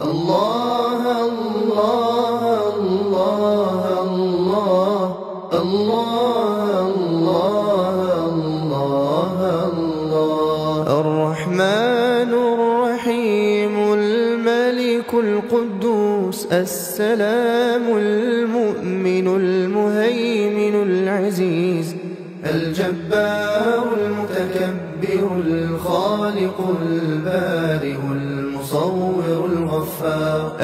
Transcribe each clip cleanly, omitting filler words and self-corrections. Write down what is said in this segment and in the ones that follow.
الله الله الله الله الله الله الله الرحمن الرحيم الملك القدوس السلام المؤمن المهيمن العزيز الجبار المتكبر الخالق البارئ المصور الغفار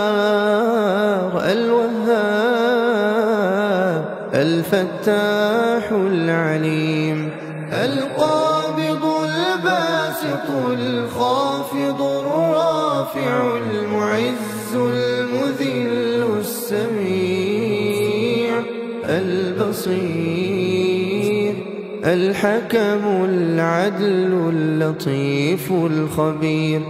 القهار الوهاب الفتاح العليم القابض الباسط الخافض الرافع المعز المذل السميع البصير الحكم العدل اللطيف الخبير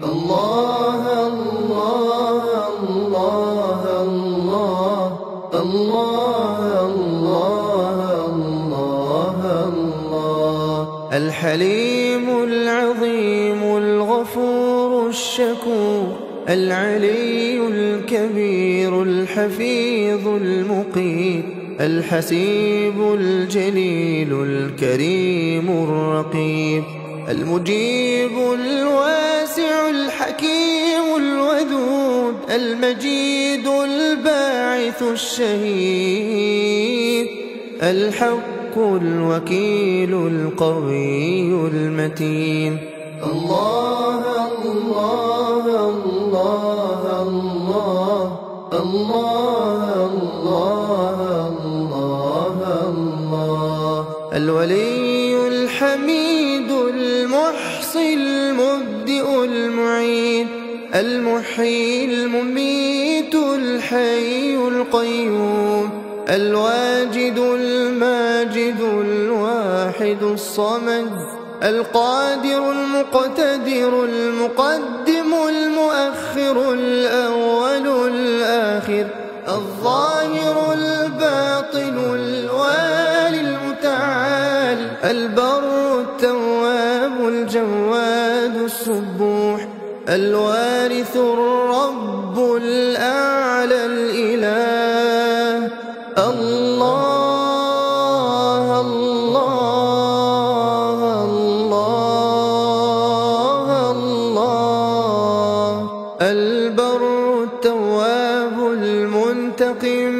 الله الله الله الله الله الله الله الحليم العظيم الغفور الشكور العلي الكبير الحفيظ المقيت الحسيب الجليل الكريم الرقيب المجيب الواسع الحكيم الودود المجيد الباعث الشهيد الحق الوكيل القوي المتين الله الله الله الله الله الله الله الولي الحميد المحصي المبدئ المعيد المحيي المميت الحي القيوم الواجد الماجد الواحد الصمد القادر المقتدر المقدم المؤخر الأول الآخر الظاهر الباطن الوالي المتعال البر التواب الجواد السبوح الوارث الرب الأعلى الإله الله الله الله الله البر التواب المنتقم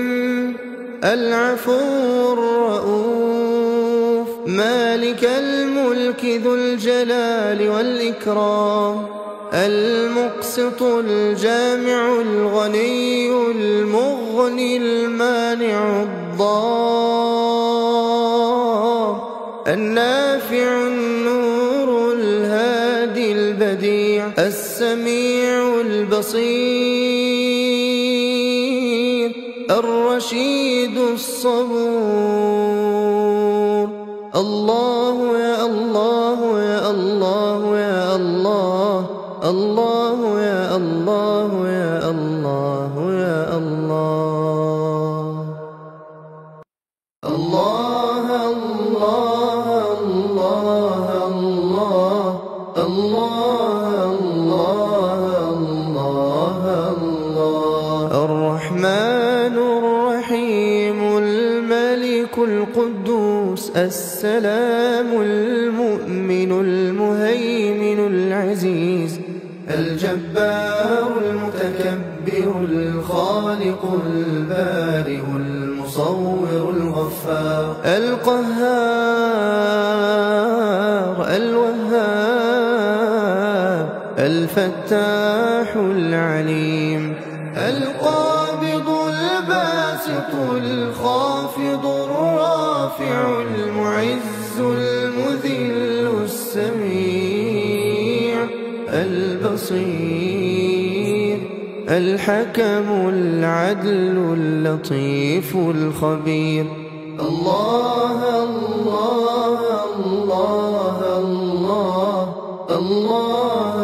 العفو الرؤوف مالك الملك ذو الجلال والإكرام المقسط الجامع الغني المغني المانع الضار النافع النور الهادي البديع السميع البصير الرشيد الصبور الله يا الله يا الله يا الله الله يا الله يا الله يا الله الله الله الله الله الله الله الرحمن الرحيم الملك القدوس السلام المؤمن المهيمن العزيز الجبار المتكبر الخالق البارئ المصور الغفار القهار الوهاب الفتاح العليم القابض الباسط الخافض الرافع المعز المذل السميع البصير الحكم العدل اللطيف الخبير الله الله الله الله الله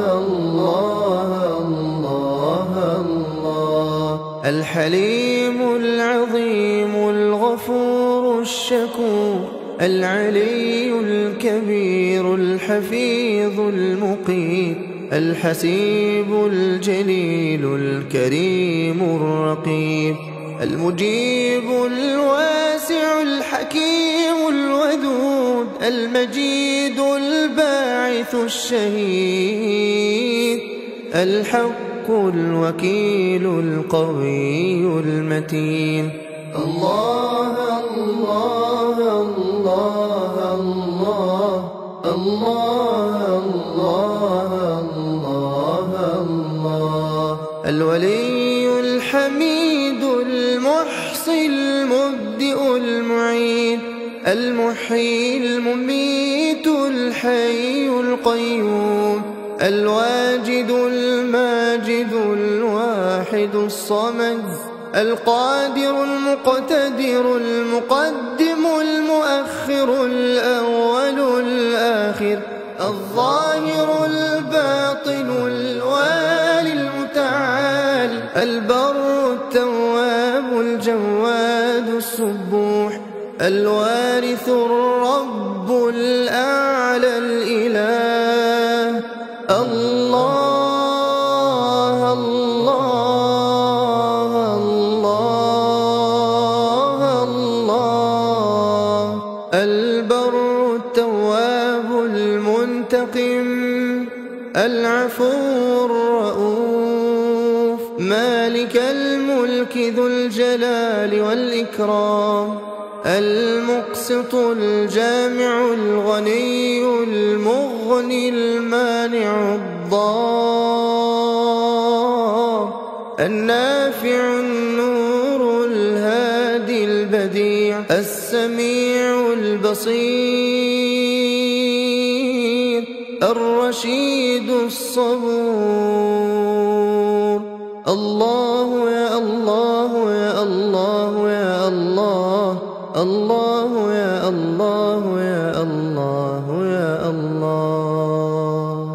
الله الله الحليم العظيم الغفور الشكور العلي الكبير الحفيظ المقيت الحسيب الجليل الكريم الرقيب، المجيب الواسع الحكيم الودود، المجيد الباعث الشهيد، الحق الوكيل القوي المتين. الله الله الله الله الله الله الله الله، الولي الحميد المحصي المبدئ المعيد، المحيي المميت الحي القيوم، الواجد الماجد الواحد الصمد، القادر المقتدر المقدم المؤخر الأول الآخر، الظاهر الباطن الوالي المتعال، البر التواب الجواد السبوح، الوارث الرب الأعلى الإله. الله الله الله الله، البر التواب المنتقم، العفو الرؤوف، مالك الملك ذو الجلال والإكرام، المقسط الجامع الغني المغني المانع الضار، النافع النور الهادي البديع، السميع البصير، الرشيد الصبور. الله يا الله يا الله يا الله، الله يا الله يا الله يا الله.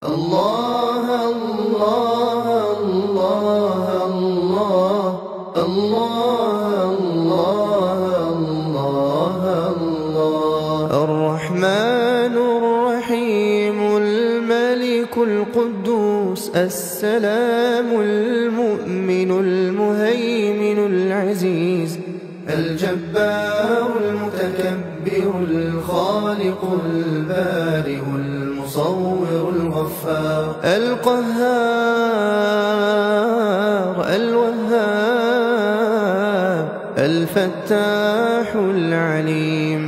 الله الله الله الله الله الله الله، الرحمن الرحيم الملك القدوس السلام المؤمن المهيمن العزيز، الجبار المتكبر الخالق البارئ المصور الغفار، القهار الوهاب الفتاح العليم،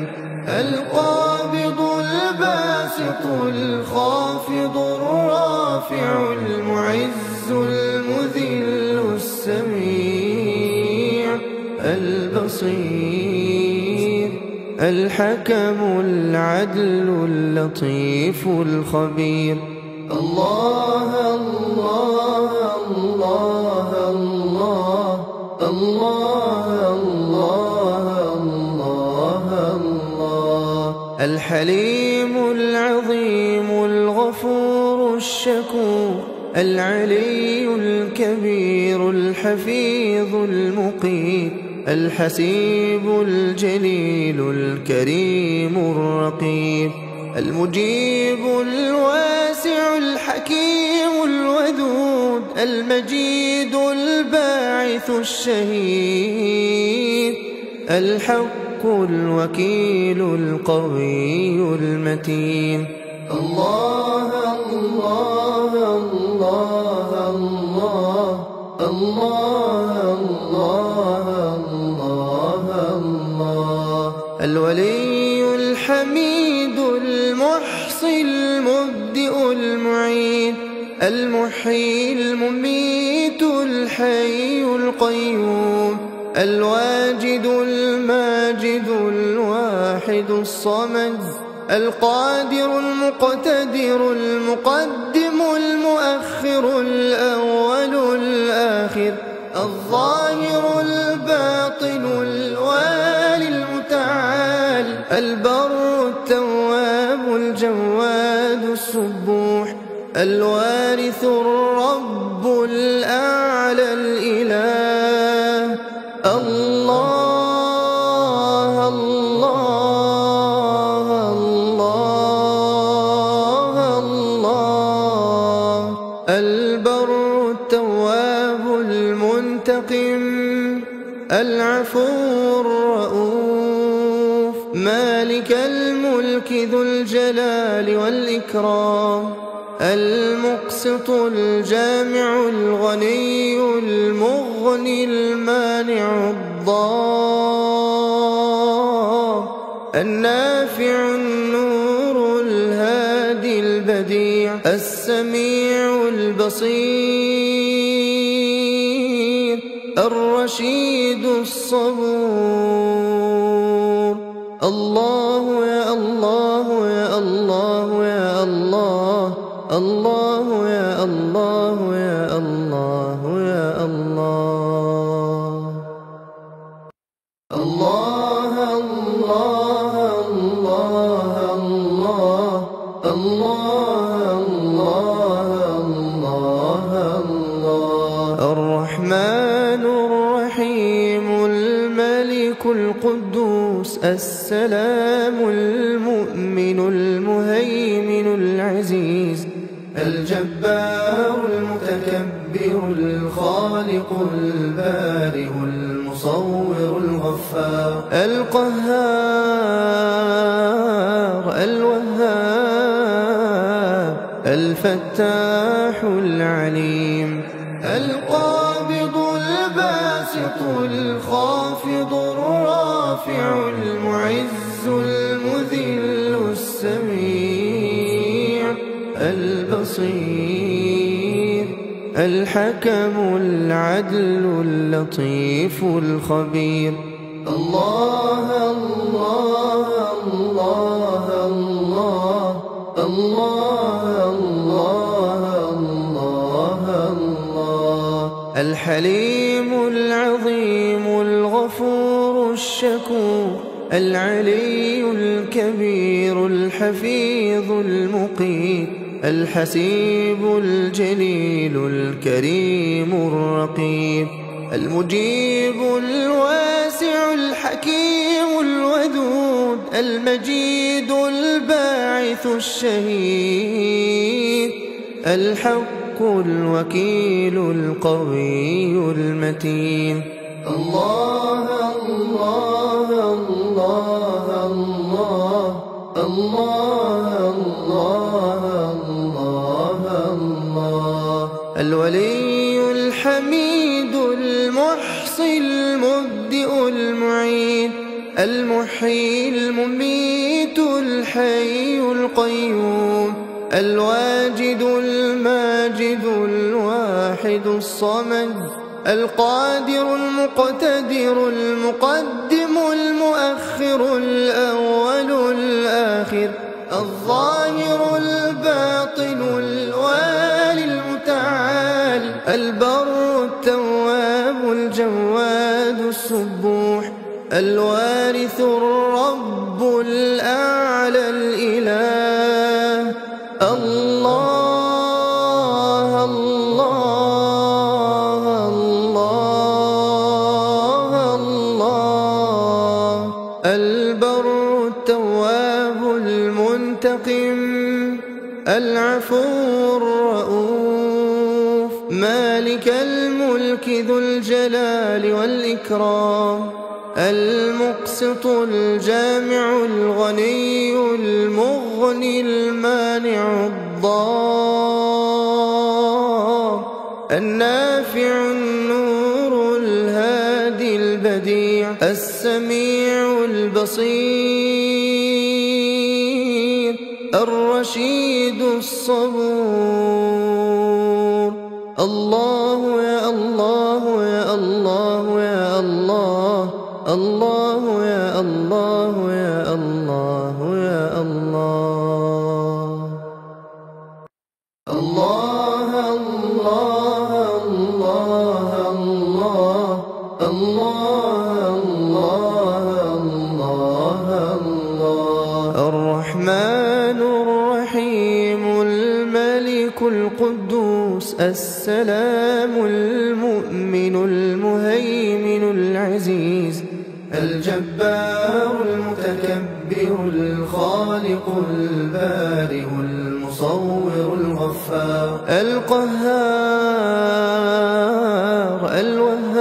القابض الباسط الخافض الرافع المعز المذل السميع البصير، الحكم العدل اللطيف الخبير. الله الله الله الله الله الله الله الله، الحليم العظيم الغفور الشكور، العلي الكبير الحفيظ المقيت، الحسيب الجليل الكريم الرقيب، المجيب الواسع الحكيم الودود، المجيد الباعث الشهيد، الحق الوكيل القوي المتين. الله الله الله الله الله الله الله الله، الولي الحميد المحصي المبدئ المعيد، المحيي المميت الحي القيوم، الواجد الماجد الواحد الصمد، القادر المقتدر المقدم المؤخر الأول الآخر، الظاهر الباطن الوالي المتعال، البر التواب الجواد السبوح، الوارث الرب الأعلى الإله. الله الله الله الله العفو الرؤوف مالك الملك ذو الجلال والإكرام المقسط الجامع الغني المغني المانع الضار النافع النور الهادي البديع السميع البصير الرشيد الصبور الله يا الله يا الله يا الله الله يا الله يا الله يا الله الله الله الله الله الله الله الرحمن الرحيم الملك القدوس السلام المؤمن المهيمن العزيز الجبار المتكبر الخالق البارئ المصور الغفار القهار الوهاب الفتاح العليم القابض الباسط الخافض الرافع المعز المذل السميع البصير الحكم العدل اللطيف الخبير الله الله الله الله الله الله الله الحليم العظيم الغفور الشكور العلي الكبير الحفيظ المقيت الحسيب الجليل الكريم الرقيب المجيب الواسع الحكيم الودود المجيد الباعث الشهيد الحق الوكيل القوي المتين الله الله الله الله الله الله الله الولي الحميد المحصي المبدئ المعيد المحيي المميت الحي القيوم الواجد الماجد الواحد الصمد القادر المقتدر المقدم المؤخر الأول الآخر الظاهر الباطن الوالي المتعال البر التواب الجواد السبوح الوارث الرب الأعلى الإله الله الله الله الله البر التواب المنتقم العفو الرؤوف مالك الملك ذو الجلال والإكرام المقسط الجامع الغني المغني المانع الضار النافع النور الهادي البديع السميع البصير الرشيد الصبور الله يا الله يا الله يا الله الله يا الله يا الله يا الله الله الله الله الله الله الله الرحمن الرحيم الملك القدوس السلام المؤمن المهيمن العزيز الجبار المتكبر الخالق البارئ المصور الغفار القهار الوهاب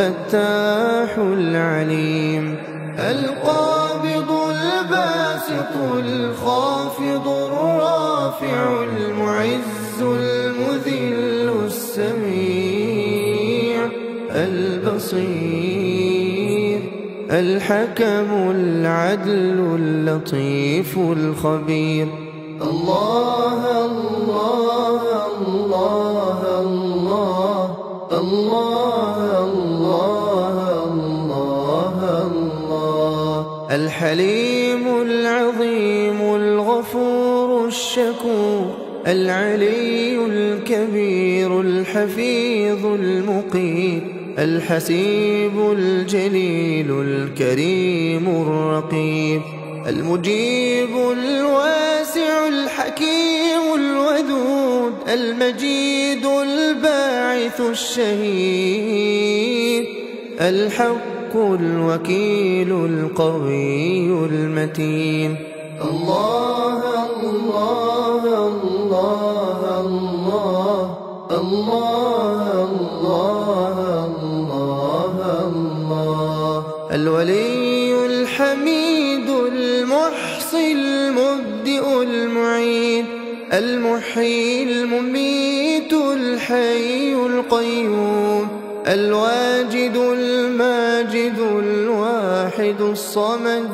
الفتاح العليم. القابض الباسط الخافض الرافع المعز المذل السميع البصير الحكم العدل اللطيف الخبير. الله الله الله الله الله الله الله الحليم العظيم الغفور الشكور العلي الكبير الحفيظ المقيت الحسيب الجليل الكريم الرقيب المجيب الواسع الحكيم الودود المجيد الباعث الشهيد الحق الوكيل القوي المتين. الله الله الله الله الله الله الله الولي الحميد المحصي المبدئ المعيد المحيي المميت الحي القيوم الواجد الماجد الواحد الصمد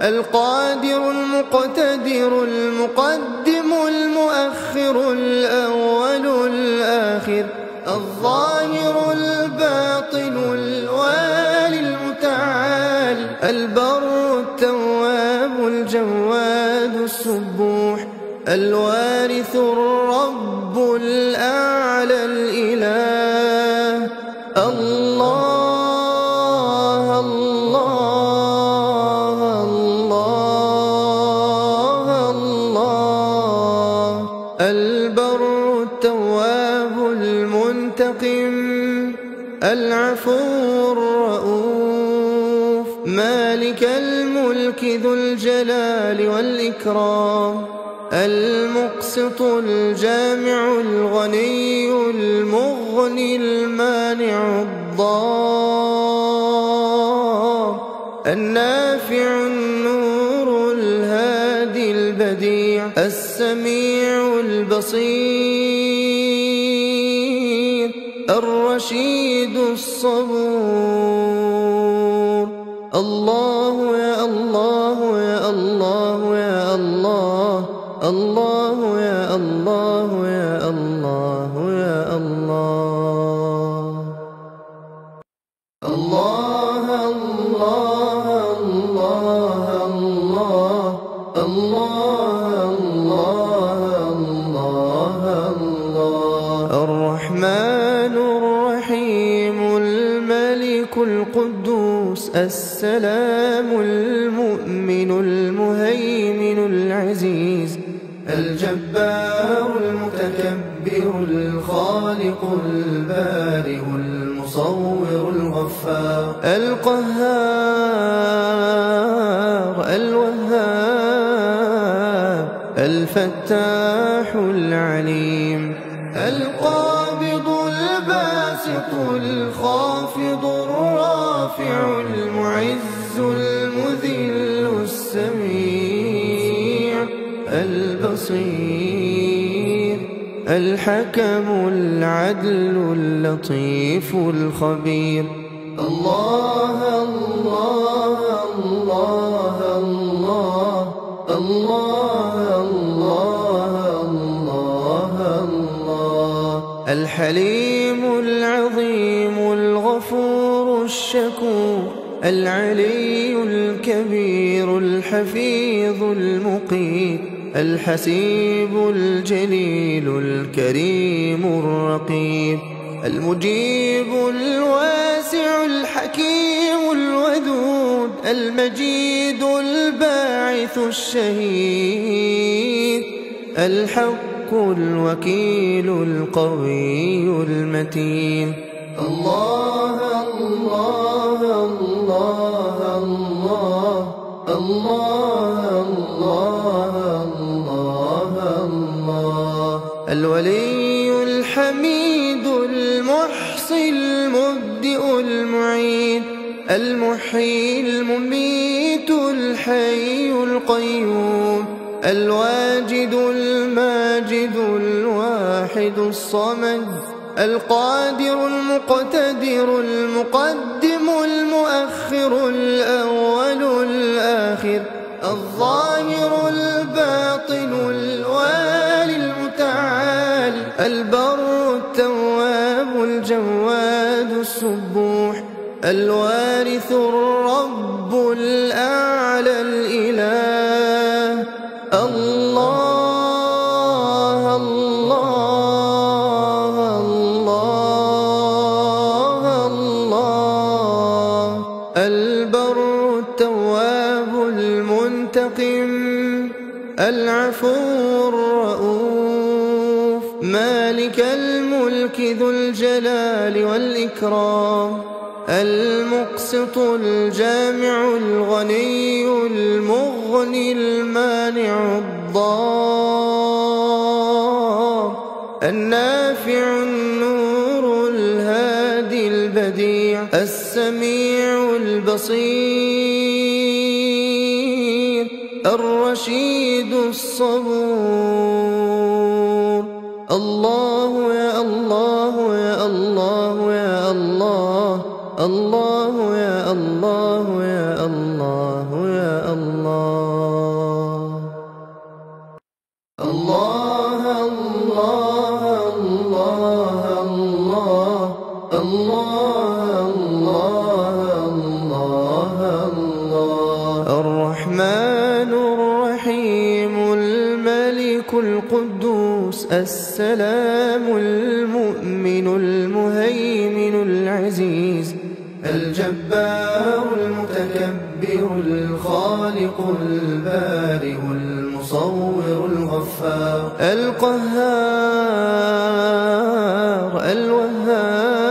القادر المقتدر المقدم المؤخر الأول الآخر الظاهر الباطن الوالي المتعال البر التواب الجواد السبوح الوارث الرب الأعلى الإله. الله الله الله الله البر التواب المنتقم العفو الرؤوف مالك الملك ذو الجلال والإكرام المقسط الجامع الغني المغني المانع الضار النافع النور الهادي البديع السميع البصير الرشيد الصبور. الله يا الله يا الله يا الله الله يا الله يا الله يا الله. الله الله الله الله الله الله الله الرحمن الرحيم الملك القدوس السلام المؤمن المهيمن العزيز الجبار المتكبر الخالق البارئ المصور الغفار القهار الوهاب الفتاح العليم. القابض الباسط الخافض الرافع المعز المذل السميع البصير الحكم العدل اللطيف الخبير. الله الله الله الله الله الله الله الحليم العظيم الغفور الشكور العلي الكبير الحفيظ المقيت الحسيب الجليل الكريم الرقيب المجيب الواسع الحكيم الودود المجيد الباعث الشهيد الحق الوكيل القوي المتين. الله الله الله الله الله الله الله الولي الحميد المحصي المبدئ المبدئ المعيد المحيي المميت الحي القيوم الواجد الماجد الواحد الصمد القادر المقتدر المقدم المؤخر الأول الآخر الظاهر الباطن الوالي المتعال البر التواب الجواد السبوح الوارث الرب الأعلى الإله الله الله الله الله البر التواب المنتقم العفو الرؤوف مالك الملك ذو الجلال والإكرام المقسط الجامع الغني المغني المانع الضار النافع النور الهادي البديع السميع البصير الرشيد الصبور الله يا الله يا الله يا الله الله يا الله يا الله يا الله الله الله الله الله الله الله الله الرحمن الرحيم الملك القدوس السلام المؤمن المهيمن العزيز الجبار المتكبر الخالق البارئ المصور الغفار القهار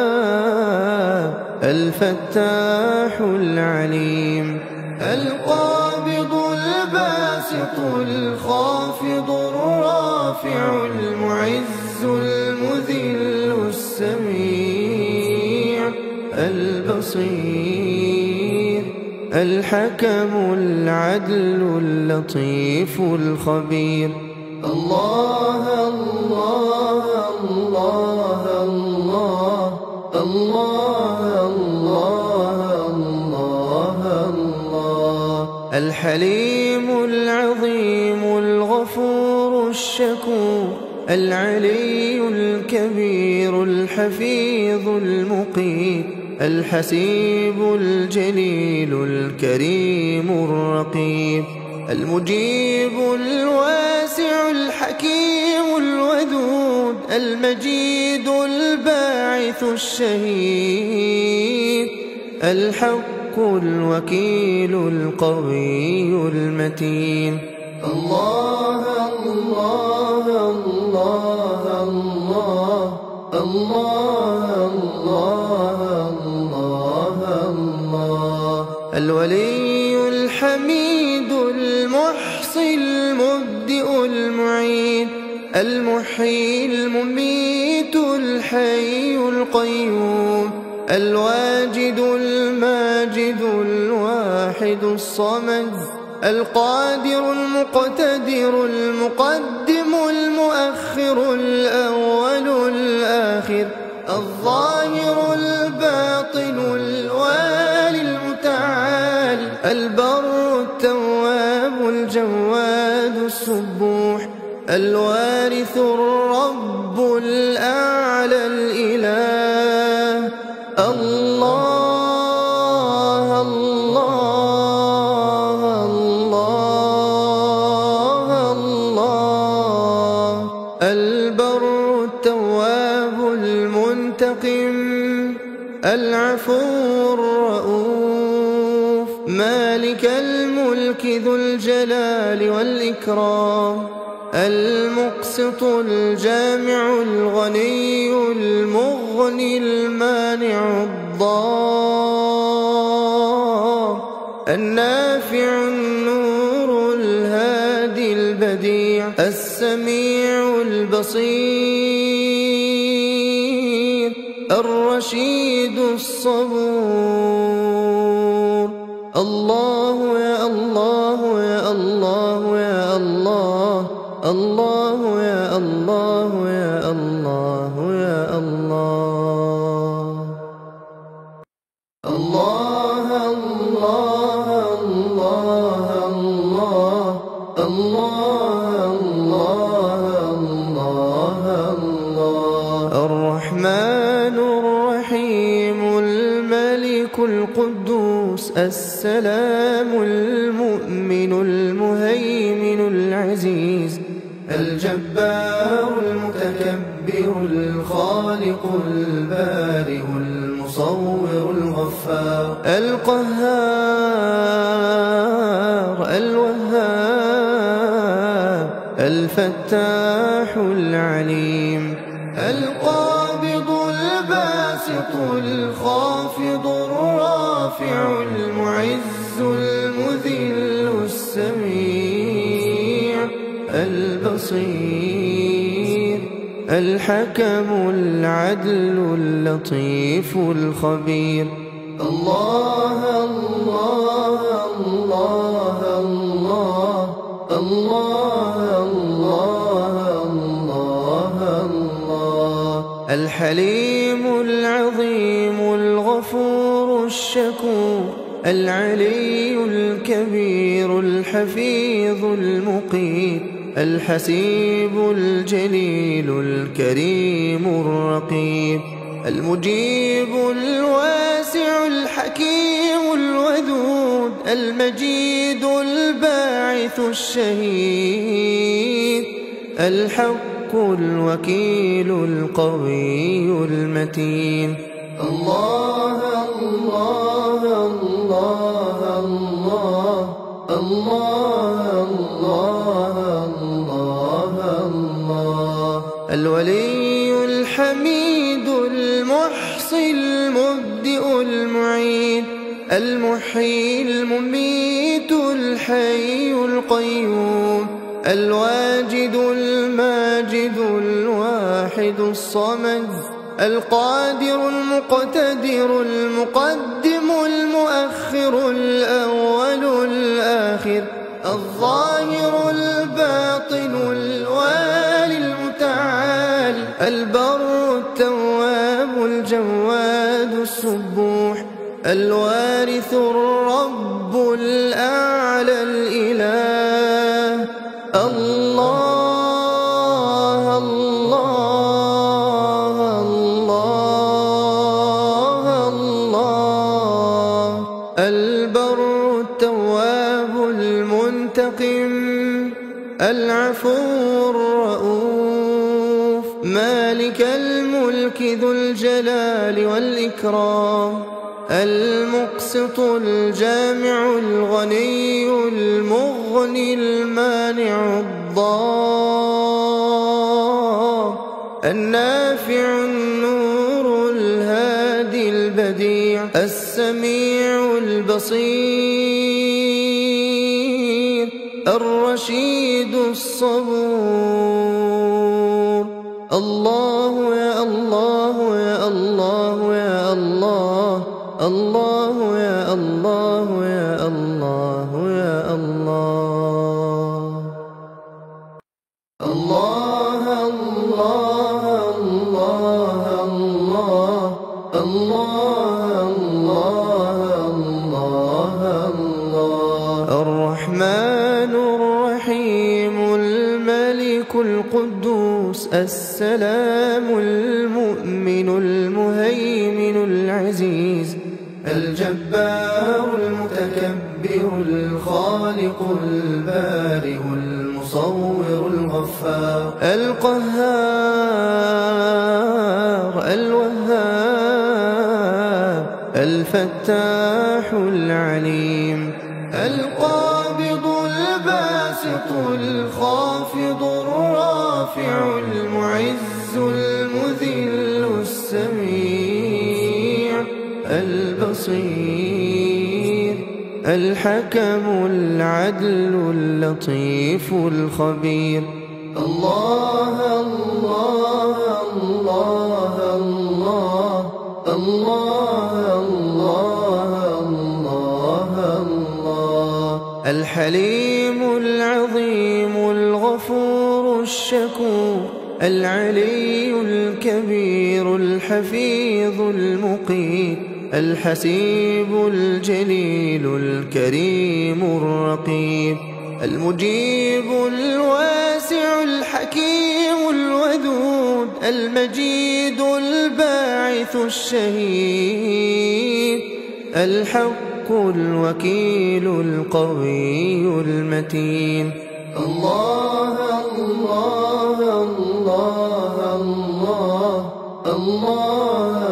الوهاب الفتاح العليم القابض الباسط الخافض الرافع المعز المذل السميع البصير الحكم العدل اللطيف الخبير الله الله الله الله الله الله الله الحليم العظيم الغفور الشكور العلي الكبير الحفيظ المقيت الحسيب الجليل الكريم الرقيب المجيب الواسع الحكيم الودود المجيد الباعث الشهيد الحق الوكيل القوي المتين الله الله الله الله الله الله الله الولي الحميد المحصي المبدئ المعيد المحيي المميت الحي القيوم الواجد الماجد الواحد الصمد القادر المقتدر المقدم المؤخر الأول الآخر الظاهر الباطن الوالي المتعال البر التواب الجواد السبوح الوارث الرب الأعلى الإله الله الله الله الله البر التواب المنتقم العفو الرؤوف مالك الملك ذو الجلال والإكرام المقسط الجامع الغني المغني المانع الضار النافع النور الهادي البديع السميع البصير الرشيد الصبور. الله يا الله يا الله يا الله، الله يا الله يا الله يا الله. الله الله الله الله الله الله الله. الرحمن الرحيم الملك القدوس السلام المؤمن المهيمن العزيز الجبار المتكبر الخالق البارئ المصور الغفار القهار الوهاب الفتاح العليم القابض الباسط الخافض الرافع المعز المذل السميع البصير الحكم العدل اللطيف الخبير. الله الله الله الله الله الله الله. الحليم العظيم الغفور الشكور العلي الكبير الحفيظ المقيت الحسيب الجليل الكريم الرقيب المجيب الواسع الحكيم الودود المجيد الباعث الشهيد الحق الوكيل القوي المتين. الله الله الله الله الله الله الله. الولي الحميد المحصي المبدئ المعيد المحيي المميت الحي القيوم الواجد الماجد الواحد الصمد القادر المقتدر المقدم المؤخر الأول الآخر الظاهر الباطن الوالي المتعال البر التواب الجواد السبوح الوارث الرب الأعلى الإله. الله الله الله الله. البر التواب المنتقم العفو الرؤوف مالك الملك ذو الجلال والإكرام المقسط الجامع الغني المغني المانع الضار النافع النور الهادي البديع السميع البصير الرشيد الصبور. الله يا الله يا الله يا الله، الله يا الله يا الله يا الله. الله الله الله الله الله الله الله. الرحمن الرحيم الملك القدوس السلام المؤمن المهيمن العزيز الجبار المتكبر الخالق البارئ المصور الغفار القهار الوهاب الفتاح العليم القابض الباسط الخافض الرافع المعز المذل السميع البصير الحكم العدل اللطيف الخبير. الله الله الله الله الحليم العظيم الغفور الشكور العلي الكبير الحفيظ المقيت الحسيب الجليل الكريم الرقيب المجيب الواسع الحكيم الودود المجيد الباعث الشهيد الحق الوكيل القوي المتين. الله الله الله الله الله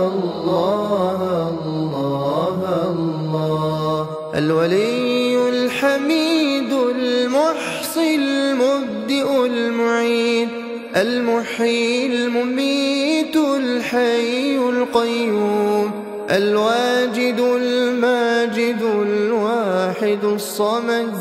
الله الله الولي الحميد المحصي المبدئ المعيد المحيي المميت الحي القيوم الواجد الماجد الواحد الصمد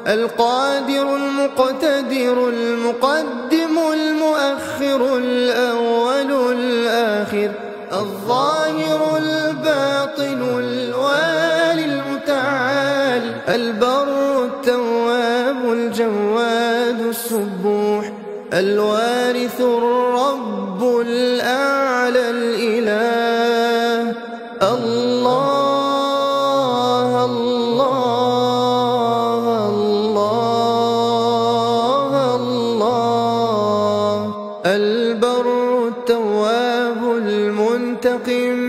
القادر المقتدر المقدم المؤخر الأول الآخر الظاهر الباطن الوالي المتعال البر التواب الجواد السبوح الوارث الرب الأعلى الإله. الله الله الله الله البر التواب المنتقم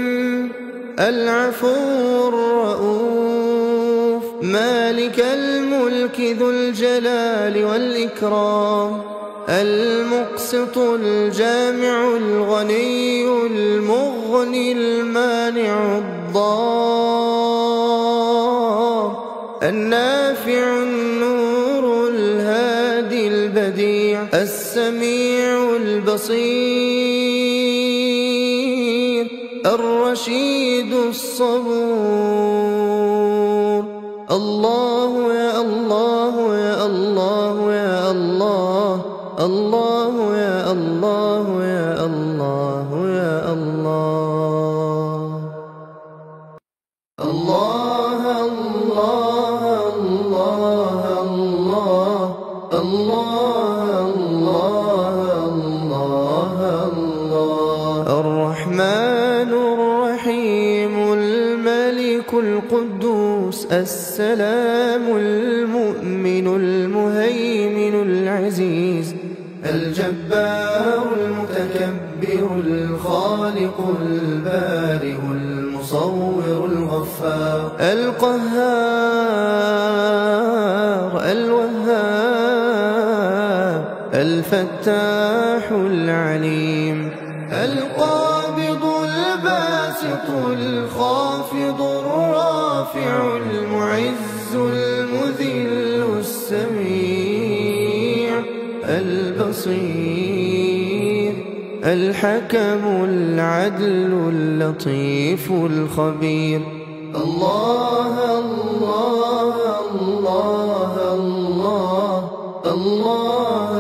العفو الرؤوف مالك الملك ذو الجلال والإكرام المقسط الجامع الغني المغني المانع الضار النافع النور الهادي البديع السميع البصير الرشيد الصبور. الله يا الله يا الله يا الله الله يا الله يا الله يا الله. الله الله الله الله الله الله الله الرحمن الرحيم الملك القدوس السلام المؤمن المهيمن العزيز الجبار المتكبر الخالق البارئ المصور الغفار القهار الوهاب الفتاح العليم القابض الباسط الخافض الرافع المعز المذل السميع البصير الحكم العدل اللطيف الخبير. الله الله الله الله الله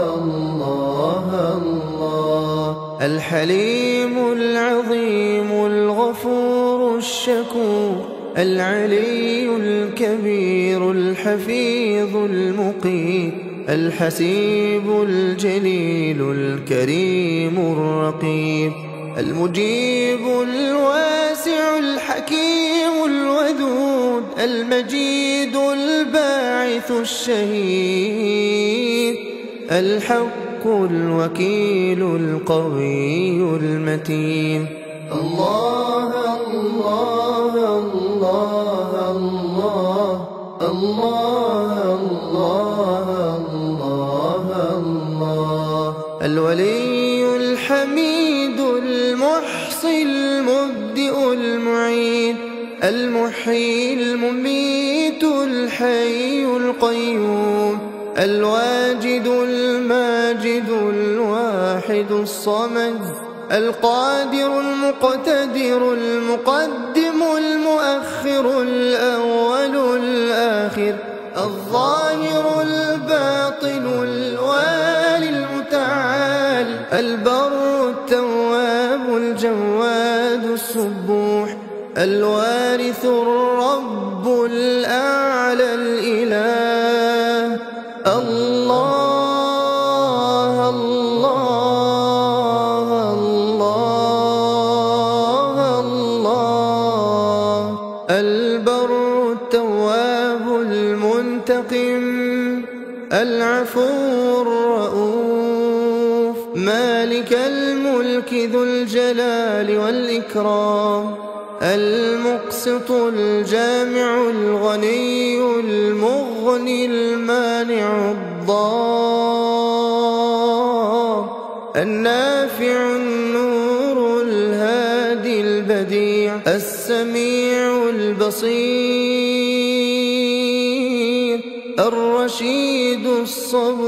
الله الله الحليم العظيم الغفور الشكور العلي الكبير الحفيظ المقيت الحسيب الجليل الكريم الرقيب المجيب الواسع الحكيم الودود المجيد الباعث الشهيد الحق الوكيل القوي المتين. الله الله الله الله الله الله الله الولي الحميد المحصي المبدئ المعيد المحيي المميت الحي القيوم الواجد الماجد الواحد الصمد القادر المقتدر المقدم المؤخر الأول الآخر الظاهر الباطن الوالي المتعال البر التواب الجواد السبوح الوارث الرب الأعلى الرؤوف مالك الملك ذو الجلال والإكرام المقسط الجامع الغني المغني المانع الضار النافع النور الهادي البديع السميع البصير الرشيد الصبور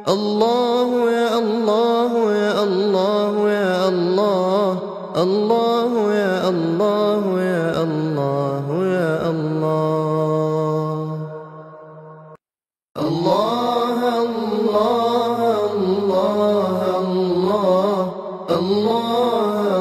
الله يا الله يا الله يا الله الله يا الله يا الله يا الله الله الله الله الله الله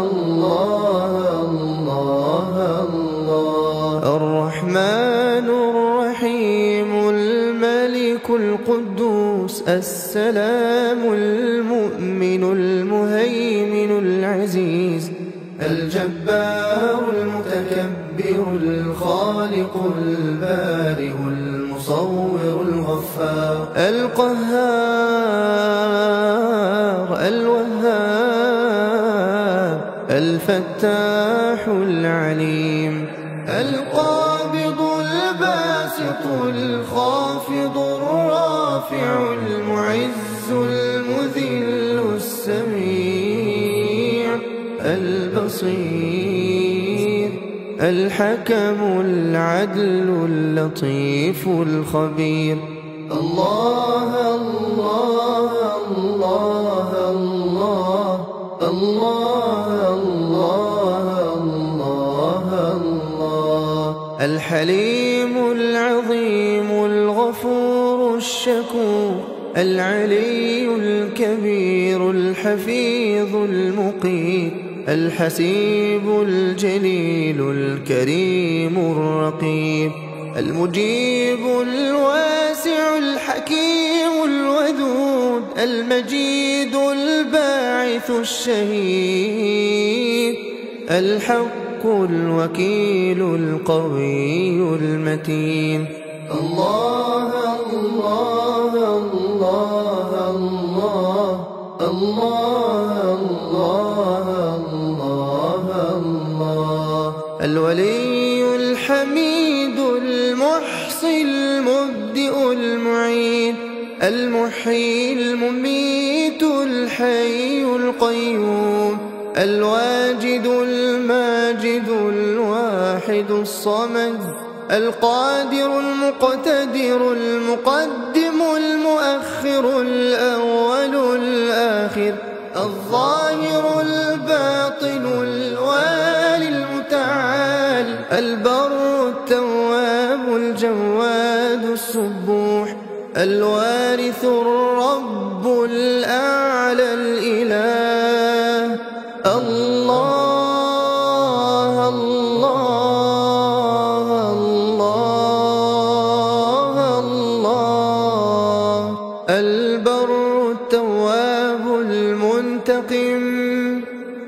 الله الله الرحمن الرحيم الملك القدوس السلام المؤمن المهيمن العزيز الجبار المتكبر الخالق البارئ المصور الغفار القهار الوهاب الفتاح العليم القابض الباسط الخافض الرافع المعز المذل السميع البصير الحكم العدل اللطيف الخبير الله الله الله الله الله الله الله الحليم العظيم الغفور الشكور العلي الكبير الحفيظ المقيت الحسيب الجليل الكريم الرقيب المجيب الواسع الحكيم الودود المجيد الباعث الشهيد الحق الوكيل القوي المتين الله الله الله الله الله الله الله الولي الحميد المحصي المبدئ المعيد المحيي المميت الحي القيوم الواجد الماجد الواحد الصمد القادر المقتدر المقدم المؤخر الأول الآخر الظاهر الباطن الوالي المتعال البر التواب الجواد السبوح الوارث الرب الأعلى الإله الله الله الله الله البر التواب المنتقم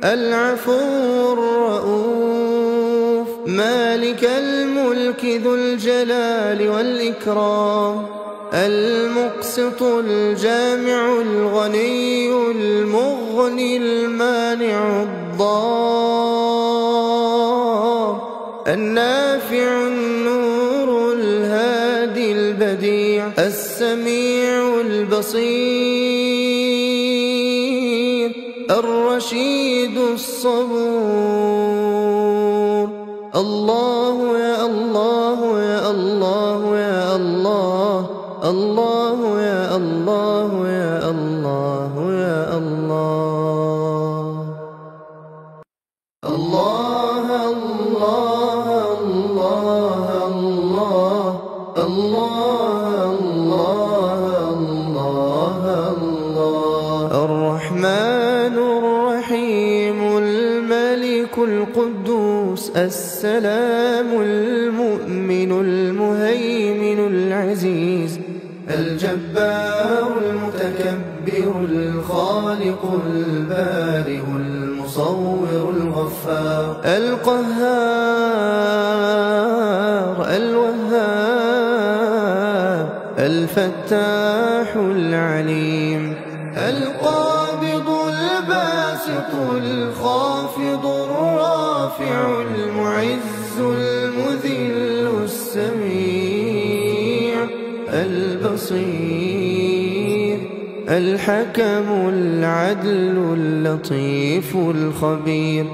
العفو الرؤوف مالك الملك ذو الجلال والإكرام المقسط الجامع الغني المغني المانع الضار النافع النور الهادي البديع السميع البصير الرشيد الصبور الله يا الله يا الله يا الله الله يا الله يا الله يا الله الله الله الله الله الله الله الرحمن الرحيم الملك القدوس السلام المؤمن المهيمن العزيز الجبار المتكبر الخالق البارئ المصور الغفار القهار الوهاب الفتاح العليم. القابض الباسط الخافض الرافع المعز المذل السميع البصير الحكم العدل اللطيف الخبير.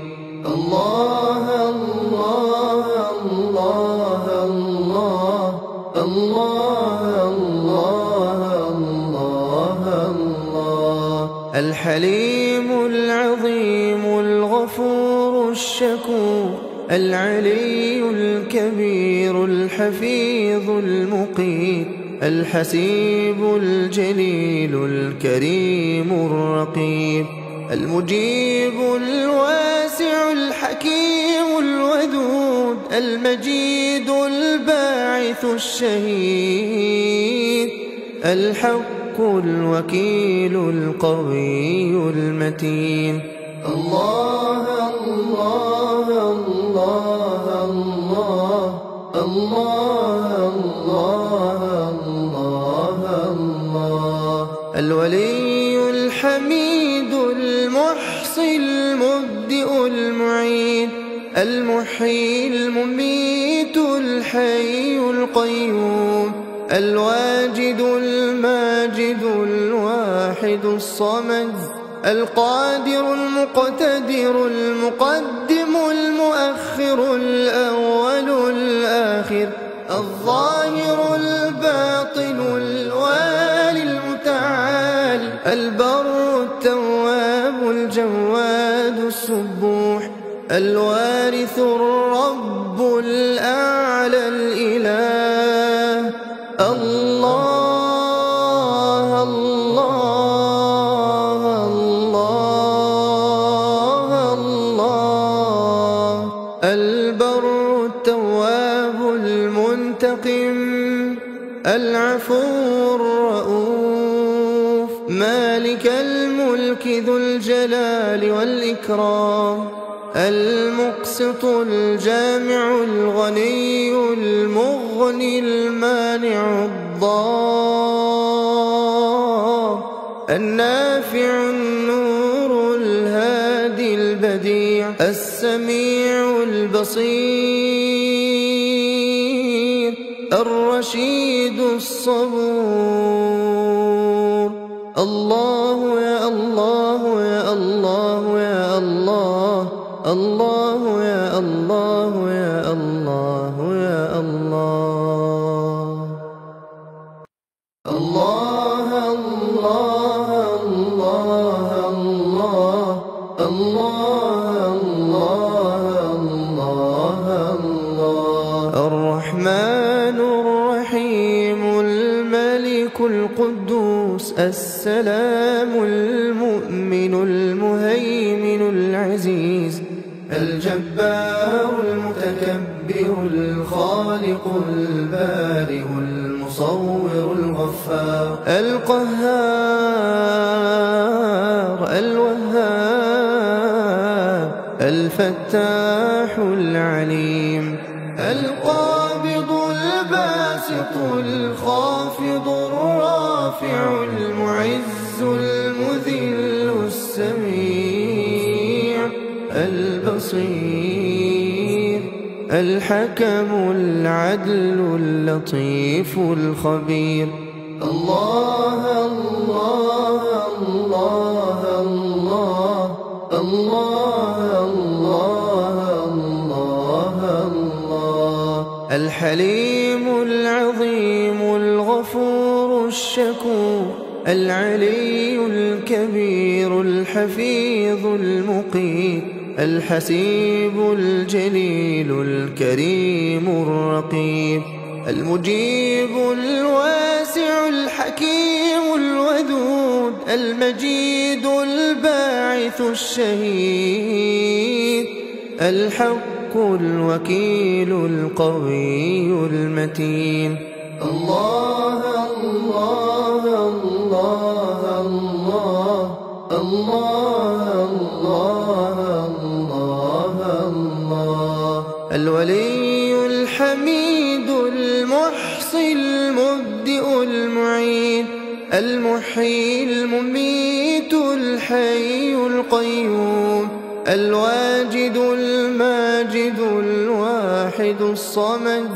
الله الله الله الله الله الله الله الله. الحليم العظيم الغفور الشكور العلي الكبير الحفيظ المقيت الحسيب الجليل الكريم الرقيب المجيب الواسع الحكيم الودود المجيد الباعث الشهيد الحق الوكيل القوي المتين. الله الله الله الله الله الله الله. الولي الحميد المحصي المبدئ المعيد المحيي المميت الحي القيوم الواجد الماجد الواحد الصمد القادر المقتدر المقدم المؤخر الأول الآخر الظاهر الباطن الوالي المتعال البر التواب الجواد السبوح الوارث الرب الأعلى الإله. الله الله الله الله. البر التواب المنتقم العفو الرؤوف مالك الملك ذو الجلال والإكرام المقسط الجامع الغني المغني المانع الضار النافع النور الهادي البديع السميع البصير الرشيد الصبور. الله يا الله يا الله يا الله الله يا الله يا الله يا الله. الله الله الله الله الله الله الله. الرحمن الرحيم الملك القدوس السلام المؤمن المهيمن العزيز الجبار المتكبر الخالق البارئ المصور الغفار القهار الوهاب الفتاح العليم. القابض الباسط الخافض الرافع المعز المذل السميع البصير الحكم العدل اللطيف الخبير. الله الله الله الله الله الله الله. الحليم العظيم الغفور الشكور العلي الكبير الحفيظ المقيت الحسيب الجليل الكريم الرقيب المجيب الواسع الحكيم الودود المجيد الباعث الشهيد الحق الوكيل القوي المتين. الله الله الله الله الله الله الله الله. الولي الحميد المحصي المبدئ المحيي المميت الحي القيوم، الواجد الماجد الواحد الصمد،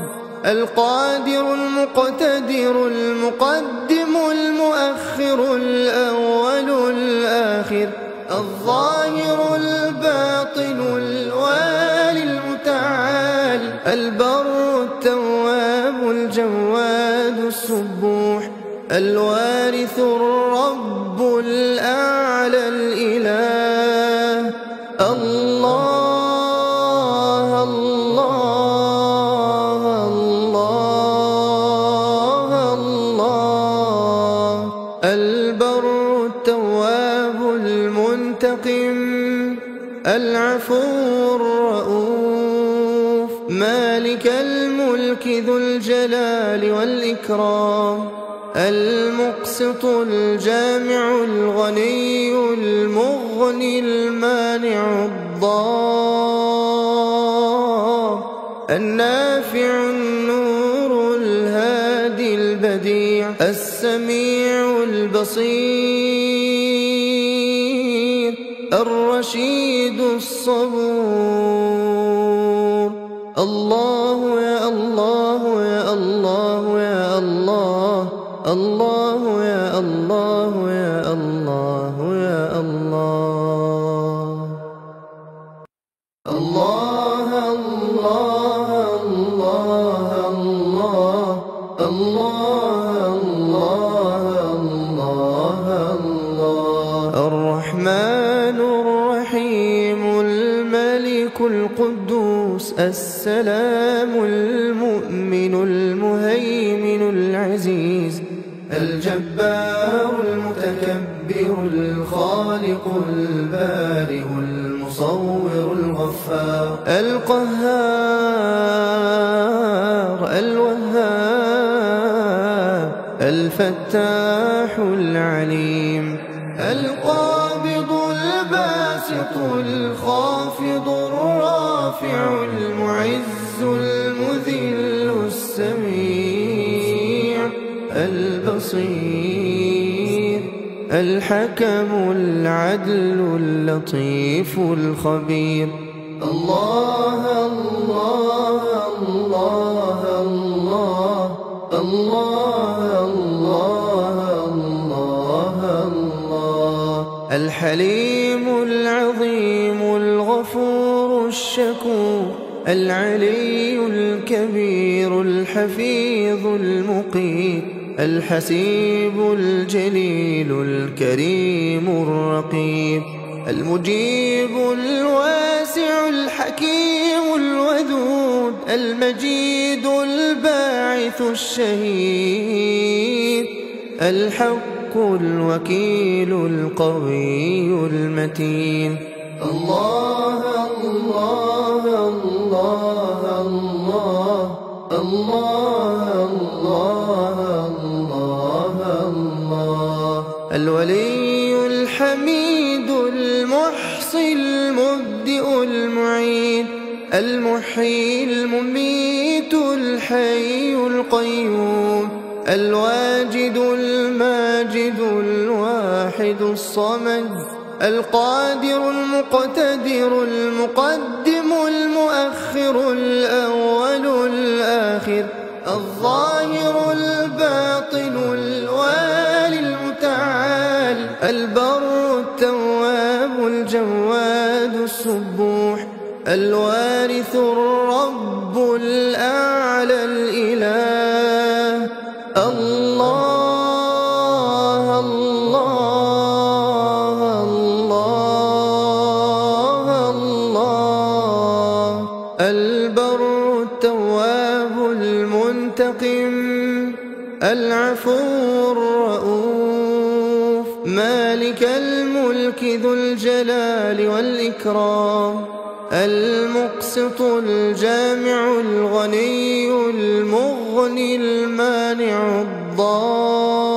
القادر المقتدر المقدم المؤخر الأول الآخر، الظاهر الباطن الوالي المتعال، البر التواب الجواد السبوح، الوارث الرب الأعلى الإله. الله الله الله الله، البر التواب المنتقم، العفو الرؤوف، مالك الملك ذو الجلال والإكرام، المقسط الجامع الغني المغني المانع الضار، النافع النور الهادي البديع، السميع البصير، الرشيد الصبور. الله يا الله يا الله يا الله، الله يا الله يا الله يا الله. الله الله الله الله الله الله الله، الرحمن الرحيم الملك القدوس السلام المؤمن المهيمن العزيز الجبار المتكبر الخالق البارئ المصور الغفار القهار الوهاب الفتاح العليم القابض الباسط الخافض الرافع المعز المذل السميع البصير الحكم العدل اللطيف الخبير. الله الله الله الله الله الله الله، الحليم العظيم الغفور الشكور العلي الكبير الحفيظ المقيت الحسيب الجليل الكريم الرقيب المجيب الواسع الحكيم الودود المجيد الباعث الشهيد الحق الوكيل القوي المتين. الله الله الله الله الله الله الله، الولي الحميد المحصي المبدئ المعيد المحيي المميت الحي القيوم الواجد الماجد الواحد الصمد القادر المقتدر المقدم المؤخر الأول الآخر الظاهر الباطن الوالي المتعال البر التواب الجواد السبوح الوارث الرب الأعلى الإله. الله الله الله الله، البر التواب المنتقم العفو الرؤوف مالك الملك ذو الجلال والإكرام المقسط الجامع الغني المغني المانع الضار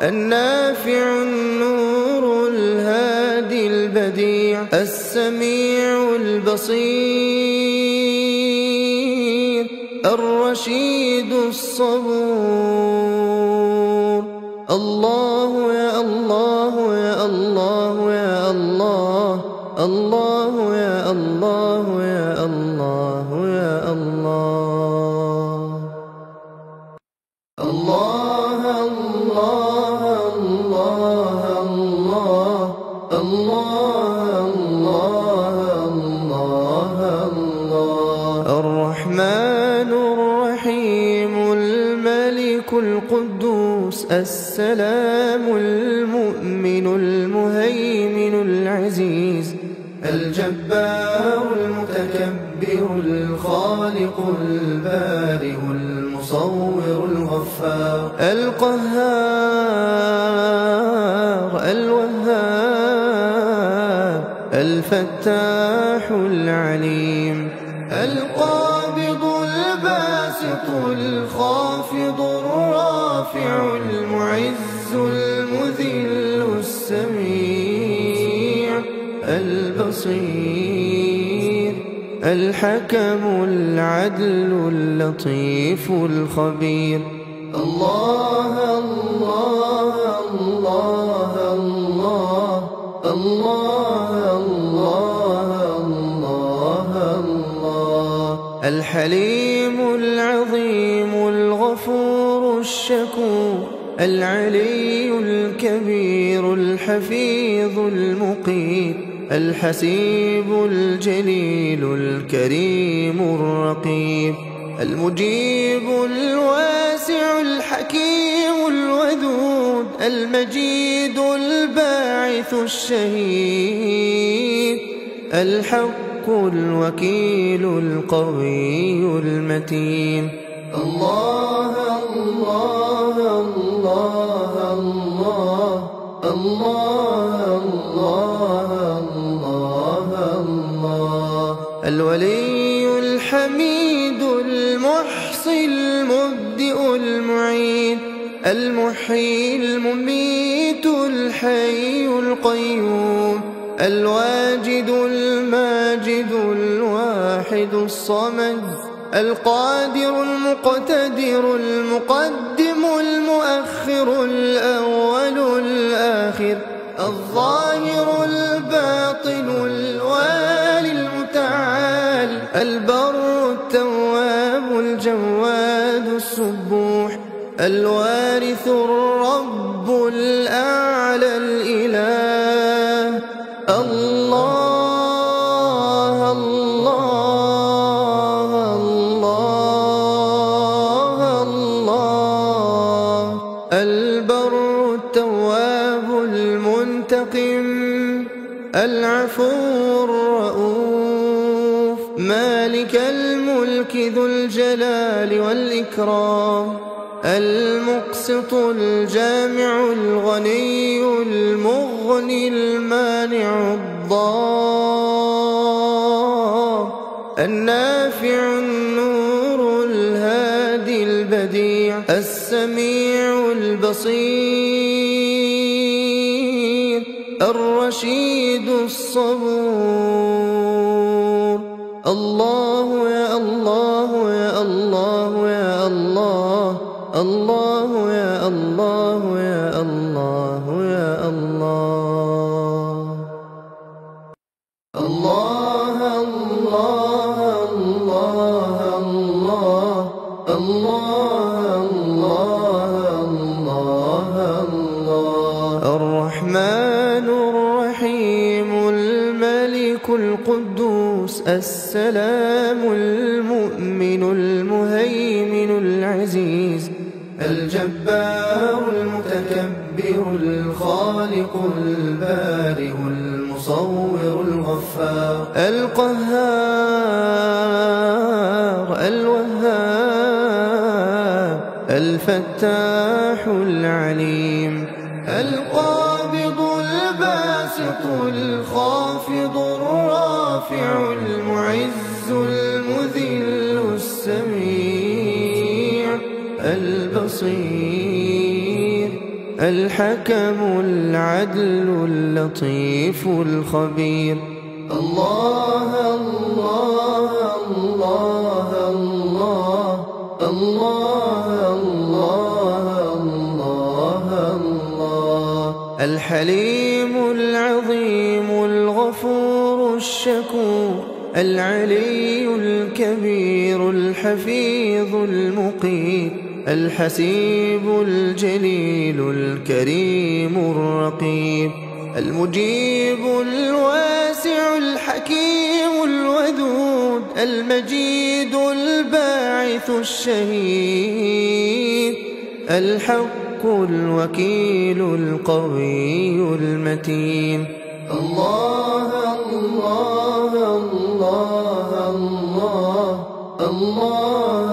النافع النور الهادي البديع السميع البصير الرشيد الصبور. الله يا الله يا الله يا الله، الله يا الله يا الله يا الله. الله الله الله الله الله الله الله. الرحمن الرحيم الملك القدوس السلام المؤمن المهيمن العزيز الجبار المتكبر الخالق البارئ المصور الغفار القهار الوهاب الفتاح العليم القابض الباسط الخافض الرافع المعز المذل السميع البصير الحكم العدل اللطيف الخبير. الله الله الله الله الله الله الله. الحليم العظيم الغفور الشكور العلي الكبير الحفيظ المقيت الحسيب الجليل الكريم الرقيب المجيب الواسع الحكيم الودود المجيد الباعث الشهيد الحق الوكيل القوي المتين. الله الله الله الله الله الله الله. الولي الحميد المحصي المبدئ المعيد المحيي المميت الحي القيوم الواجد الماجد الواحد الصمد القادر المقتدر المقدم المؤخر الأول الآخر الظاهر الباطن الوالي المتعال البر التواب الجواد السبوح الوارث الرب الأعلى الإله. الله الله الله الله. البر التواب المنتقم العفو الرؤوف مالك الملك ذو الجلال والإكرام المقسط الجامع الغني المغني المانع الضار النافع النور الهادي البديع السميع البصير الرشيد الصبور. الله يا الله يا الله يا الله، الله يا الله يا الله يا الله. الله الله الله الله الله الله الله. الرحمن الرحيم الملك القدوس السلام المؤمن المهيمن العزيز الجبار المتكبر الخالق البارئ المصور الغفار القهار الوهاب الفتاح العليم القابض الباسط الخافض الرافع المعز المذل السميع البصير الحكم العدل اللطيف الخبير. الله الله الله الله الله الله الله. الحليم العظيم الغفور الشكور، العلي الكبير الحفيظ المقيت، الحسيب الجليل الكريم الرقيب، المجيب الواسع الحكيم الودود، المجيد الباعث الشهيد، الحق الوكيل القوي المتين. الله الله الله الله الله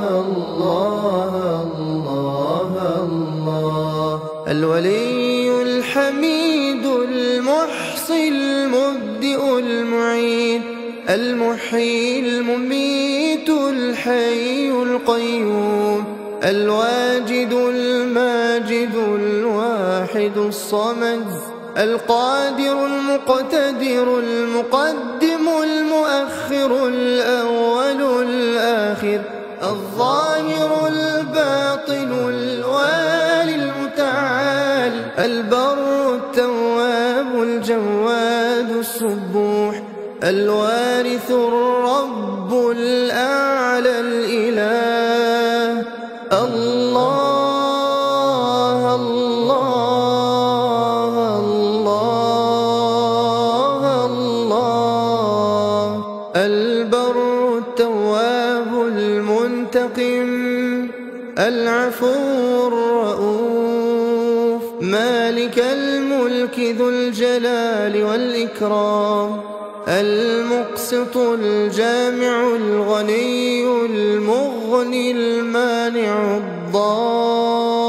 الله الله. الولي الحميد المحصي المبدئ المعيد، المحيي المميت الحي القيوم، الواجد الماجد الواحد الصمد، القادر المقتدر المقدم المؤخر الأول الآخر، الظاهر الباطن الوالي المتعال، البر التواب الجواد السبوح، الوارث الرب الأعلى الإله. الله الله الله الله. البر التواب المنتقم، العفو الرؤوف، مالك الملك ذو الجلال والإكرام، المقسط الجامع الغني المغني المانع الضار،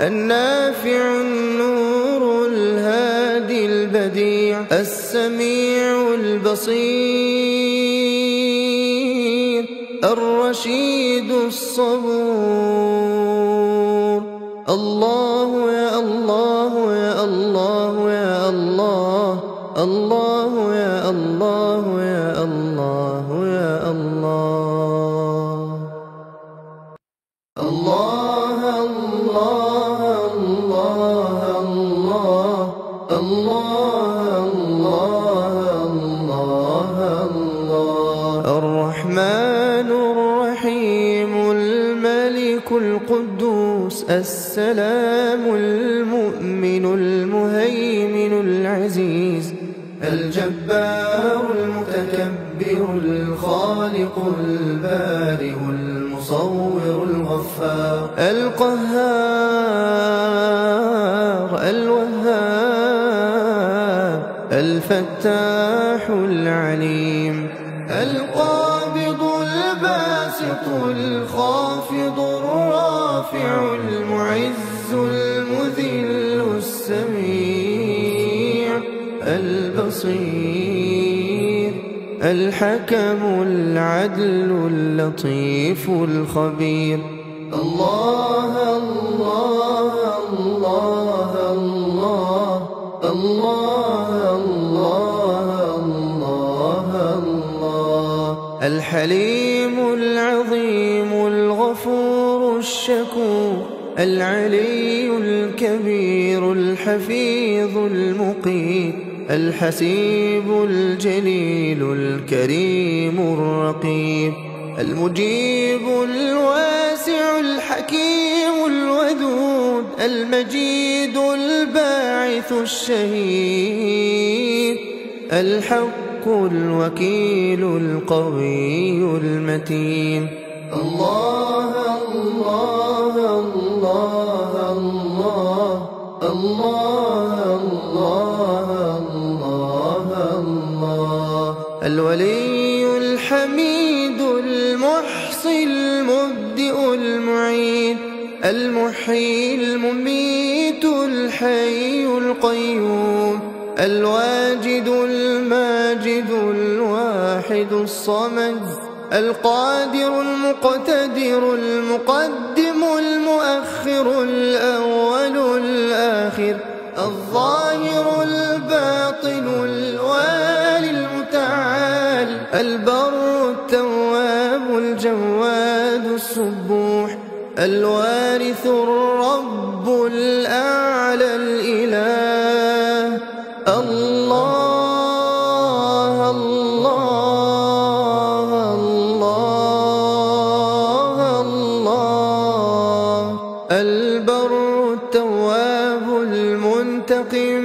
النافع النور الهادي البديع، السميع البصير، الرشيد الصبور. الله يا الله يا الله يا الله، الله يا الله يا الله يا الله. الله الله الله الله الله الله الله. الرحمن الرحيم الملك القدوس السلام المؤمن المهيمن العزيز الجبار المتكبر الخالق البارئ المصور الغفار القهار الوهاب الفتاح العليم القابض الباسط الخافض الرافع المعز المذل السميع البصير الحكم العدل اللطيف الخبير. الله الله الله الله الله الله الله. الحليم العظيم الغفور الشكور، العلي الكبير الحفيظ المقيت، الحسيب الجليل الكريم الرقيب، المجيب الواسع الحكيم الودود، المجيد الباعث الشهيد، الحق الوكيل القوي المتين. الله الله الله الله الله الله الله. الولي الحميد المحصي المبدئ المعيد، المحيي المميت الحي القيوم، الواجد الماجد الواحد الصمد، القادر المقتدر المقدم المؤخر الأول الآخر، الظاهر الباطن الوالي المتعال، البر التواب الجواد السبوح، الوارث الرب الأعلى الأعلى الإله. الله الله الله الله. البر التواب المنتقم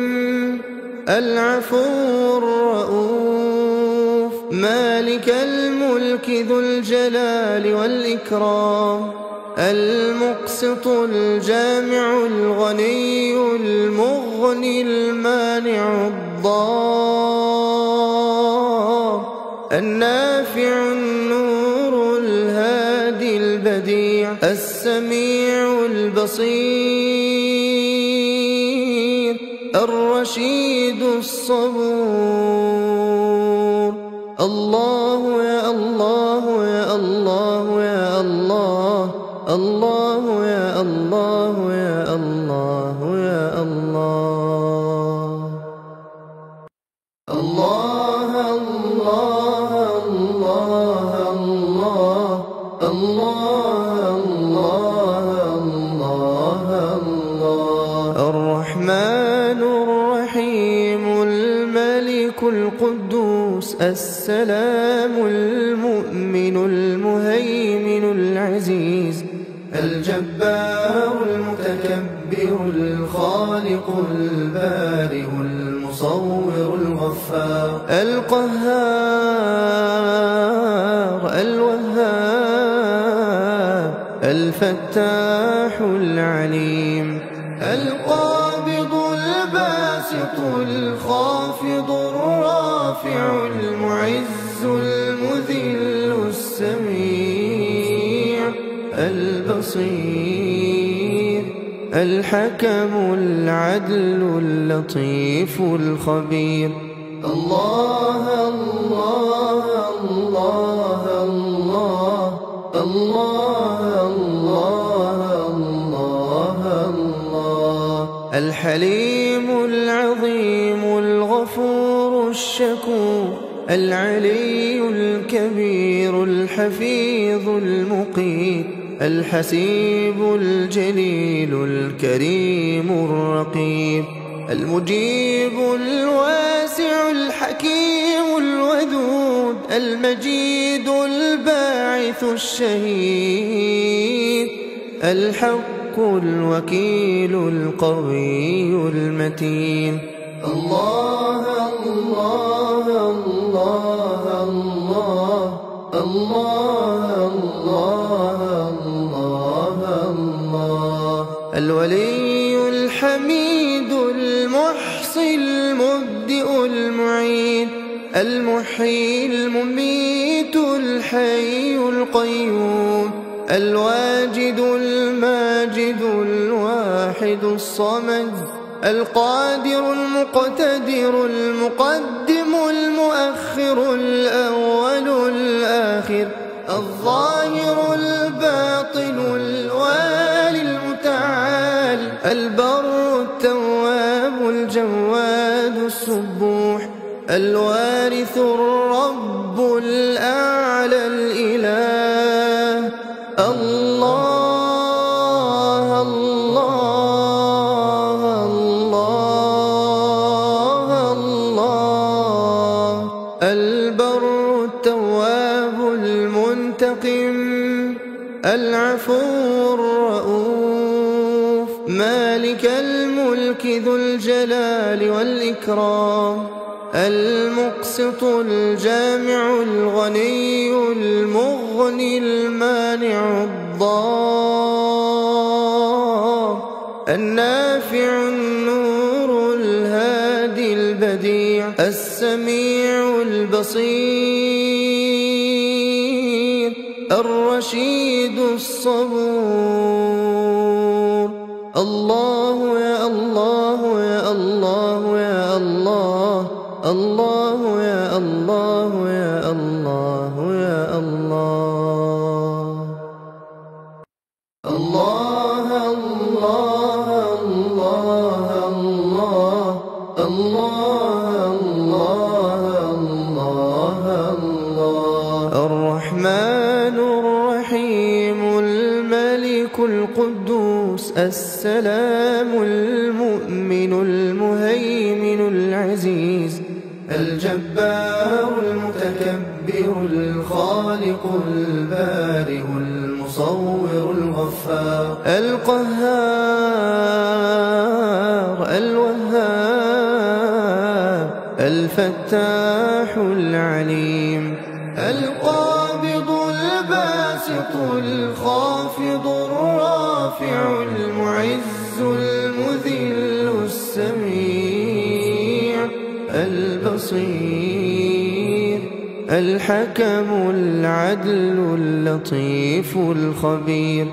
العفو الرؤوف مالك الملك ذو الجلال والإكرام المقسط الجامع الغني المغني المانع الضار النافع النور الهادي البديع السميع البصير الرشيد الصبور. الله يا الله يا الله يا الله. الله يا الله يا الله يا الله. الله الله الله الله الله الله الله. الرحمن الرحيم الملك القدوس السلام المؤمن المهيمن العزيز الجبار المتكبر الخالق البارئ المصور الغفار القهار الوهاب الفتاح العليم القابض الباسط الخافض الرافع المعز المذل السميع البصير الحكم العدل اللطيف الخبير. الله الله الله الله الله الله الله. الحليم العظيم الغفور الشكور العلي الكبير الحفيظ المقيت الحسيب الجليل الكريم الرقيب المجيب الواسع الحكيم الودود المجيد الباعث الشهيد الحق الوكيل القوي المتين. الله الله الله الله الله الله الله. الولي الحميد المحصي المبدئ المعيد المحيي المميت الحي القيوم الواجد الماجد الواحد الصمد القادر المقتدر المقدم المؤخر الأول الآخر الظاهر الباطن الوالي المتعال البر التواب الجواد السبوح الوارث الرب الأعلى الإله. الله الله الله الله. البر التواب المنتقم العفو الرؤوف مالك الملك ذو الجلال والإكرام المقسط الجامع الغني المغني المانع الضار النافع النور الهادي البديع السميع البصير الرشيد الصبور. الله يا الله يا الله يا الله. الله يا الله يا الله يا الله. الله الله الله الله الله الله الله. الرحمن الرحيم الملك القدوس القدوس السلام المؤمن المهيمن العزيز الجبار المتكبر الخالق البارئ المصور الغفار القهار الوهاب الفتاح العليم القابض الباسط الخافض الرافع المعز المذل السميع البصير الحكم العدل اللطيف الخبير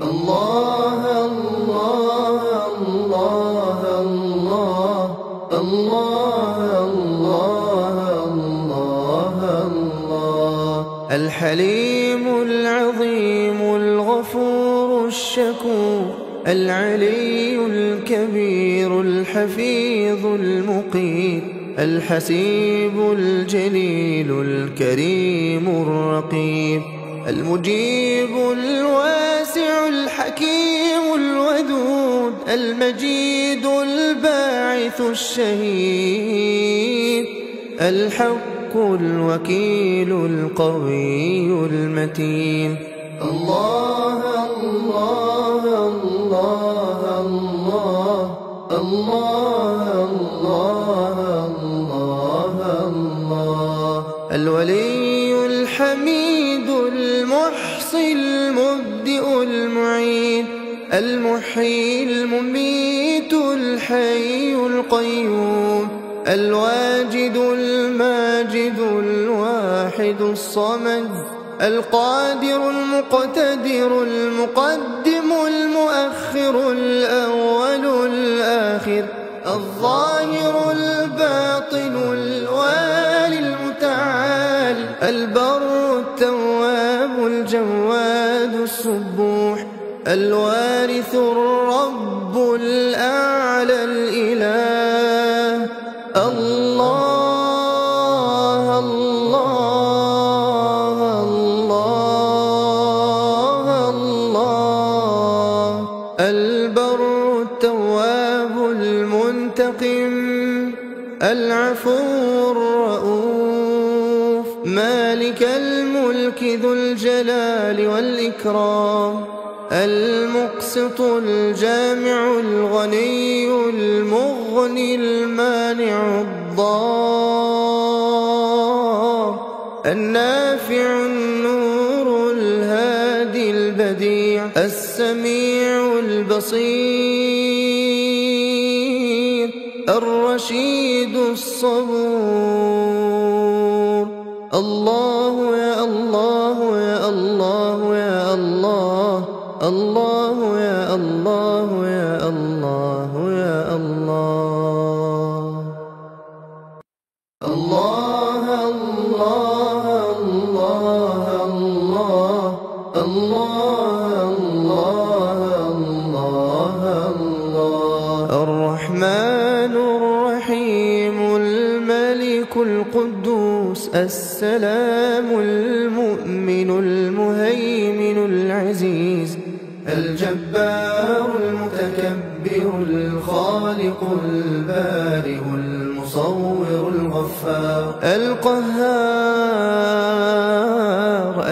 الله الله الله الله الله الله الله الله الحليم العظيم الغفور الشكور العلي الكبير الحفيظ المقيت الحسيب الجليل الكريم الرقيب المجيب الواسع الحكيم الودود المجيد الباعث الشهيد الحق الوكيل القوي المتين الله الله الله الله الله الله الله الله الولي الحميد المحصي المبدئ المعيد المحيي المميت الحي القيوم الواجد الماجد الواحد الصمد القادر المقتدر المقدم المؤخر الأول الآخر الظاهر الباطن الوالي المتعال البر التواب الجواد السبوح الوارث الرب الأعلى الإله الله الله الله الله البر التواب المنتقم العفو الرؤوف مالك الملك ذو الجلال والإكرام المقسط الجامع الغني المغني المانع الضار النافع النور الهادي البديع السميع البصير الرشيد الصبور الله يا الله يا الله يا الله الله يا الله يا الله يا الله الله الله الله الله الله الله الله الرحمن الرحيم الملك القدوس السلام المؤمن المهيمن العزيز الجبار المتكبر الخالق البارئ المصور الغفار القهار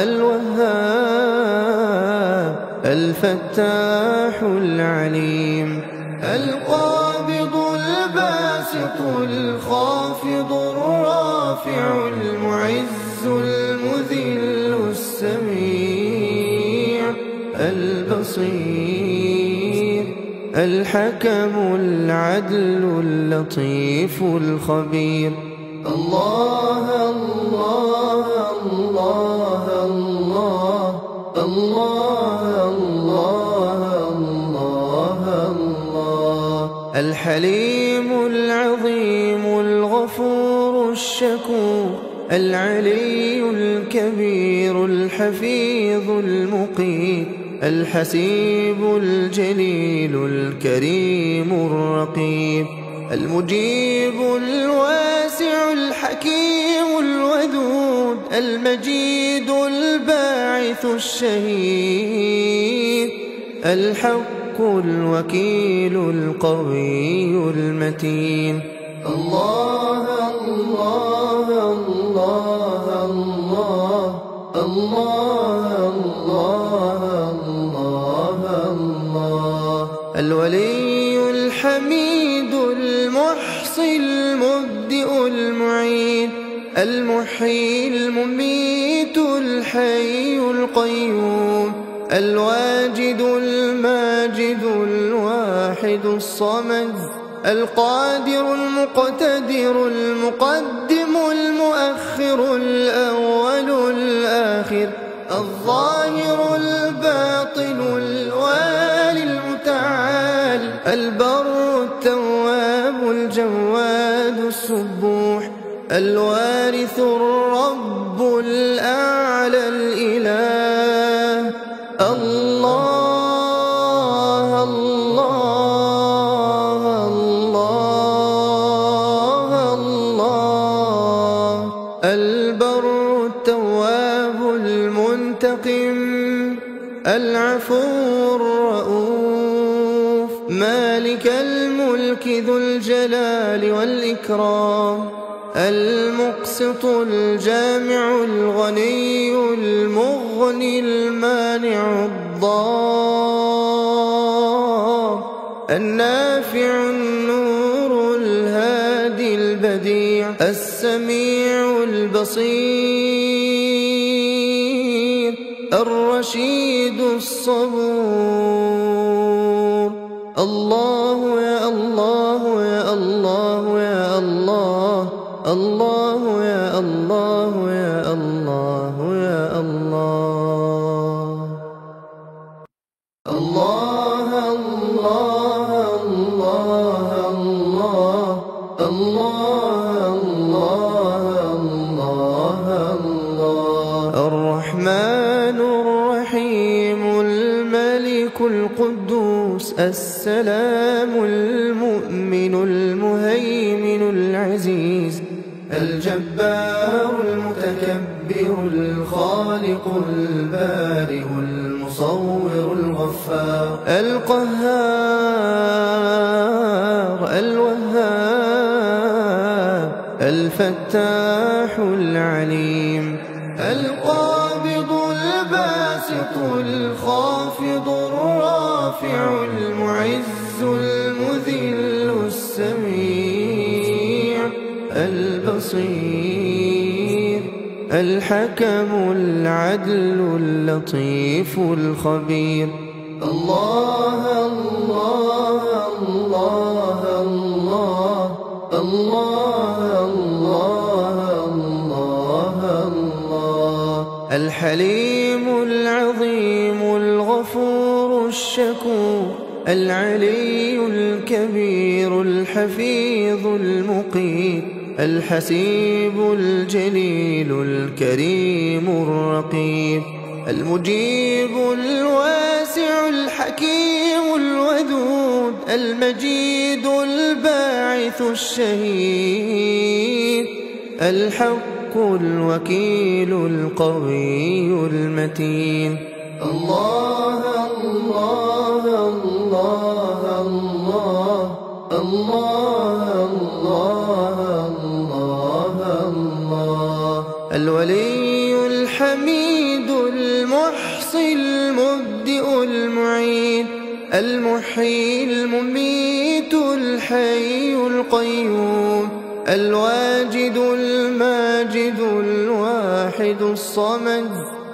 الوهاب الفتاح العليم القابض الباسط الخافض الرافع المعز المذل السميع البصير الحكم العدل اللطيف الخبير الله الله الله الله الله الله الله الحليم العظيم الغفور الشكور العلي الكبير الحفيظ المقيت الحسيب الجليل الكريم الرقيب المجيب الواسع الحكيم الودود المجيد الباعث الشهيد الحق الحق الوكيل القوي المتين. الله الله الله الله الله الله الله. الولي الحميد المحصي المبدئ المعيد المحيي المميت الحي القيوم الواجد الماجد الواحد الصمد القادر المقتدر المقدم المؤخر الأول الآخر الظاهر الباطن الوالي المتعال البر التواب الجواد السبوح الوارث الرب الأعلى الإله. الله الله الله الله. البر التواب المنتقم العفو الرؤوف مالك الملك ذو الجلال والإكرام المقسط الجامع الغني المغني المانع الضار النافع النور الهادي البديع السميع البصير الرشيد الصبور. الله يا الله يا الله يا الله الله يا الله يا الله يا الله. الله الله الله الله الله الله الله. الرحمن الرحيم الملك القدوس السلام المؤمن المهيمن العزيز الجبار المتكبر الخالق البارئ المصور الغفار القهار الوهاب الفتاح العليم القابض الباسط الخافض الرافع المعز المذل السميع البصير الحكم العدل اللطيف الخبير. الله الله الله الله الله الله الله. الحليم العظيم الغفور الشكور العلي الكبير الحفيظ المقيت الحسيب الجليل الكريم الرقيب المجيب الواسع الحكيم الودود المجيد الباعث الشهيد الحق الوكيل القوي المتين. الله الله الله الله الله الله الله. الولي الحميد المحصي المبدئ المعيد المحيي المميت الحي القيوم الواجد الماجد الواحد الصمد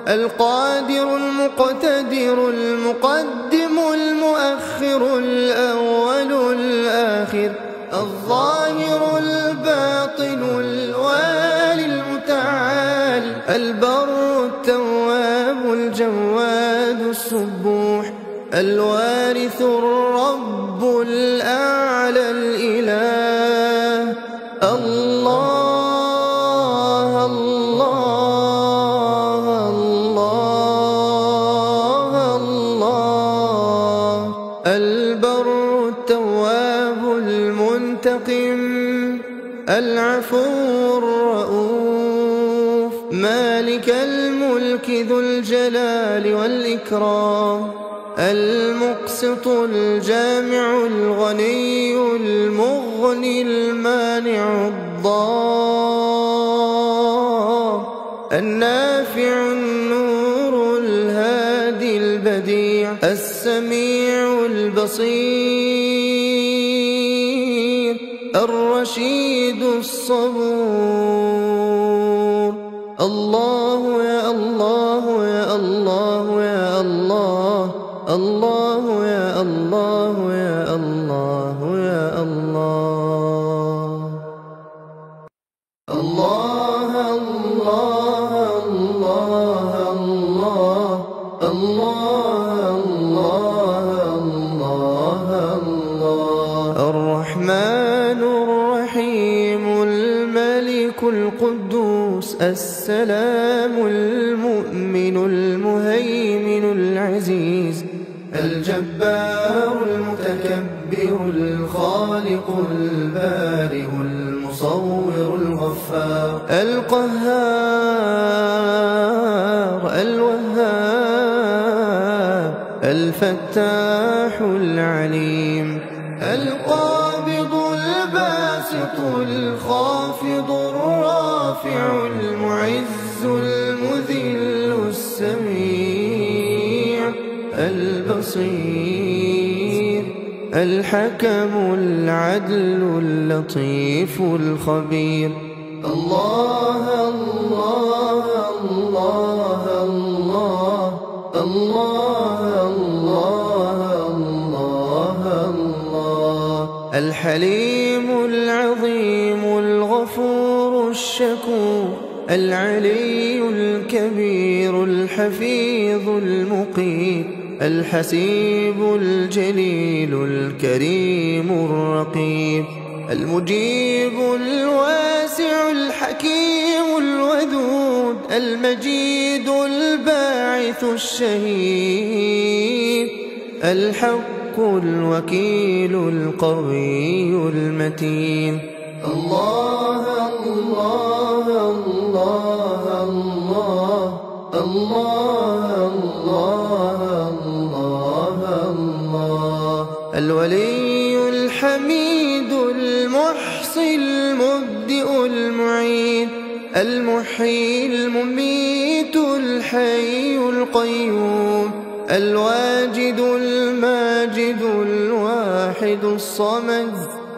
القادر المقتدر المقدم المؤخر الأول الآخر الظاهر الباطن الوالي المتعال البر التواب الجواد السبوح الوارث الرب الأعلى الإله. الله الله الله الله. البر التواب المنتقم العفو الرؤوف مالك الملك ذو الجلال والإكرام المقسط المقسط الجامع الغني المغني المانع الضار النافع النور الهادي البديع السميع البصير الرشيد الصبور. الله يا الله يا الله يا الله، الله يا الله يا الله يا الله. الله الله الله الله الله الله الله. الرحمن الرحيم الملك القدوس السلام المؤمن المهيمن العزيز الجبار المتكبر الخالق البارئ المصور الغفار القهار الوهاب الفتاح العليم القابض الباسط الخافض الرافع المعز المذل السميع البصير الحكم العدل اللطيف الخبير. الله الله الله الله الله الله الله. الحليم العظيم الغفور الشكور العلي الكبير الحفيظ المقيت الحسيب الجليل الكريم الرقيب المجيب الواسع الحكيم الودود المجيد الباعث الشهيد الحق الوكيل القوي المتين. الله الله الله الله الله الله الله. الولي الحميد المحصي المبدئ المعيد المحيي المميت الحي القيوم الواجد الماجد الواحد الصمد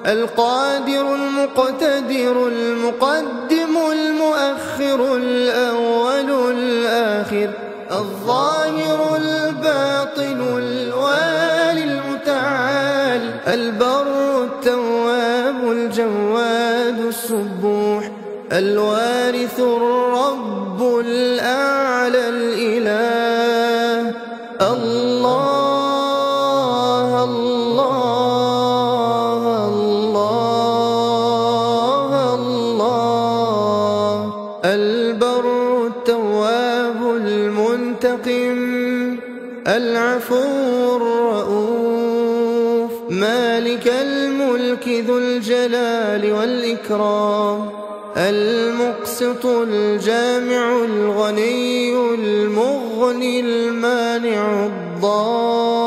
القادر المقتدر المقدم المؤخر الأول الآخر الظاهر الباطن الوالي المتعال البر التواب الجواد السبوح الوارث الرب الأعلى الإله. الله الله الله الله. البر التواب المنتقم العفو الرؤوف مالك الملك ذو الجلال والإكرام المقسط الجامع الغني المغني المانع الضار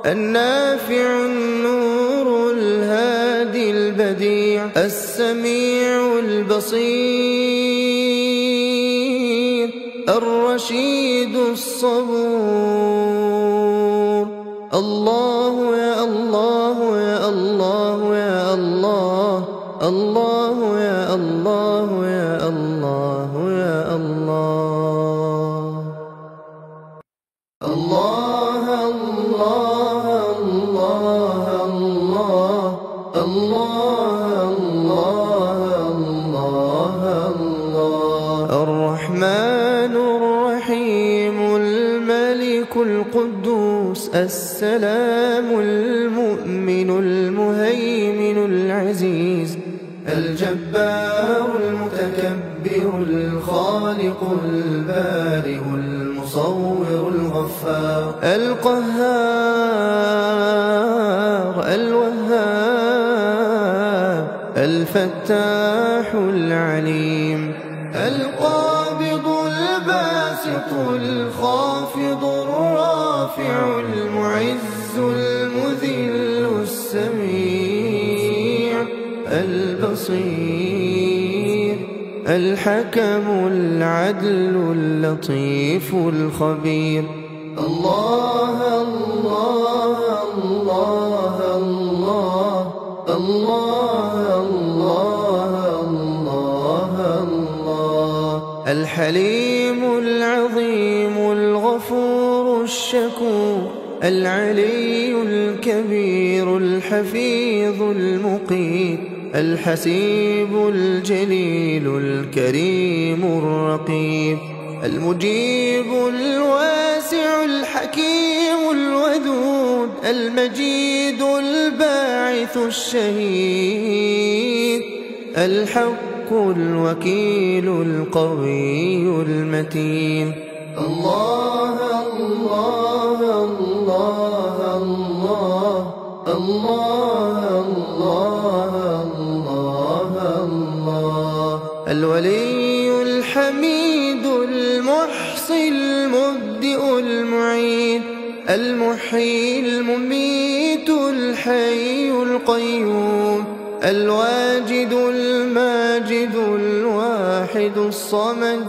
النافع النور الهادي البديع السميع البصير الرشيد الصبور. الله يا الله يا الله يا الله، الله يا الله يا الله يا الله. الله الله الله الله الله الله الله. الرحمن الرحيم الملك القدوس السلام المؤمن المهيمن العزيز الجبار المتكبر الخالق البارئ المصور الغفار القهار الوهاب الفتاح العليم القابض الباسط الخافض الرافع البصير الحكم العدل اللطيف الخبير. الله الله الله الله الله الله الله الله الحليم العظيم الغفور الشكور العلي الكبير الحفيظ المقيت الحسيب الجليل الكريم الرقيب المجيب الواسع الحكيم الودود المجيد الباعث الشهيد الحق الوكيل القوي المتين. الله الله الله الله الله الله الله الولي الحميد المحصي المبدئ المعيد المحيي المميت الحي القيوم الواجد الماجد الواحد الصمد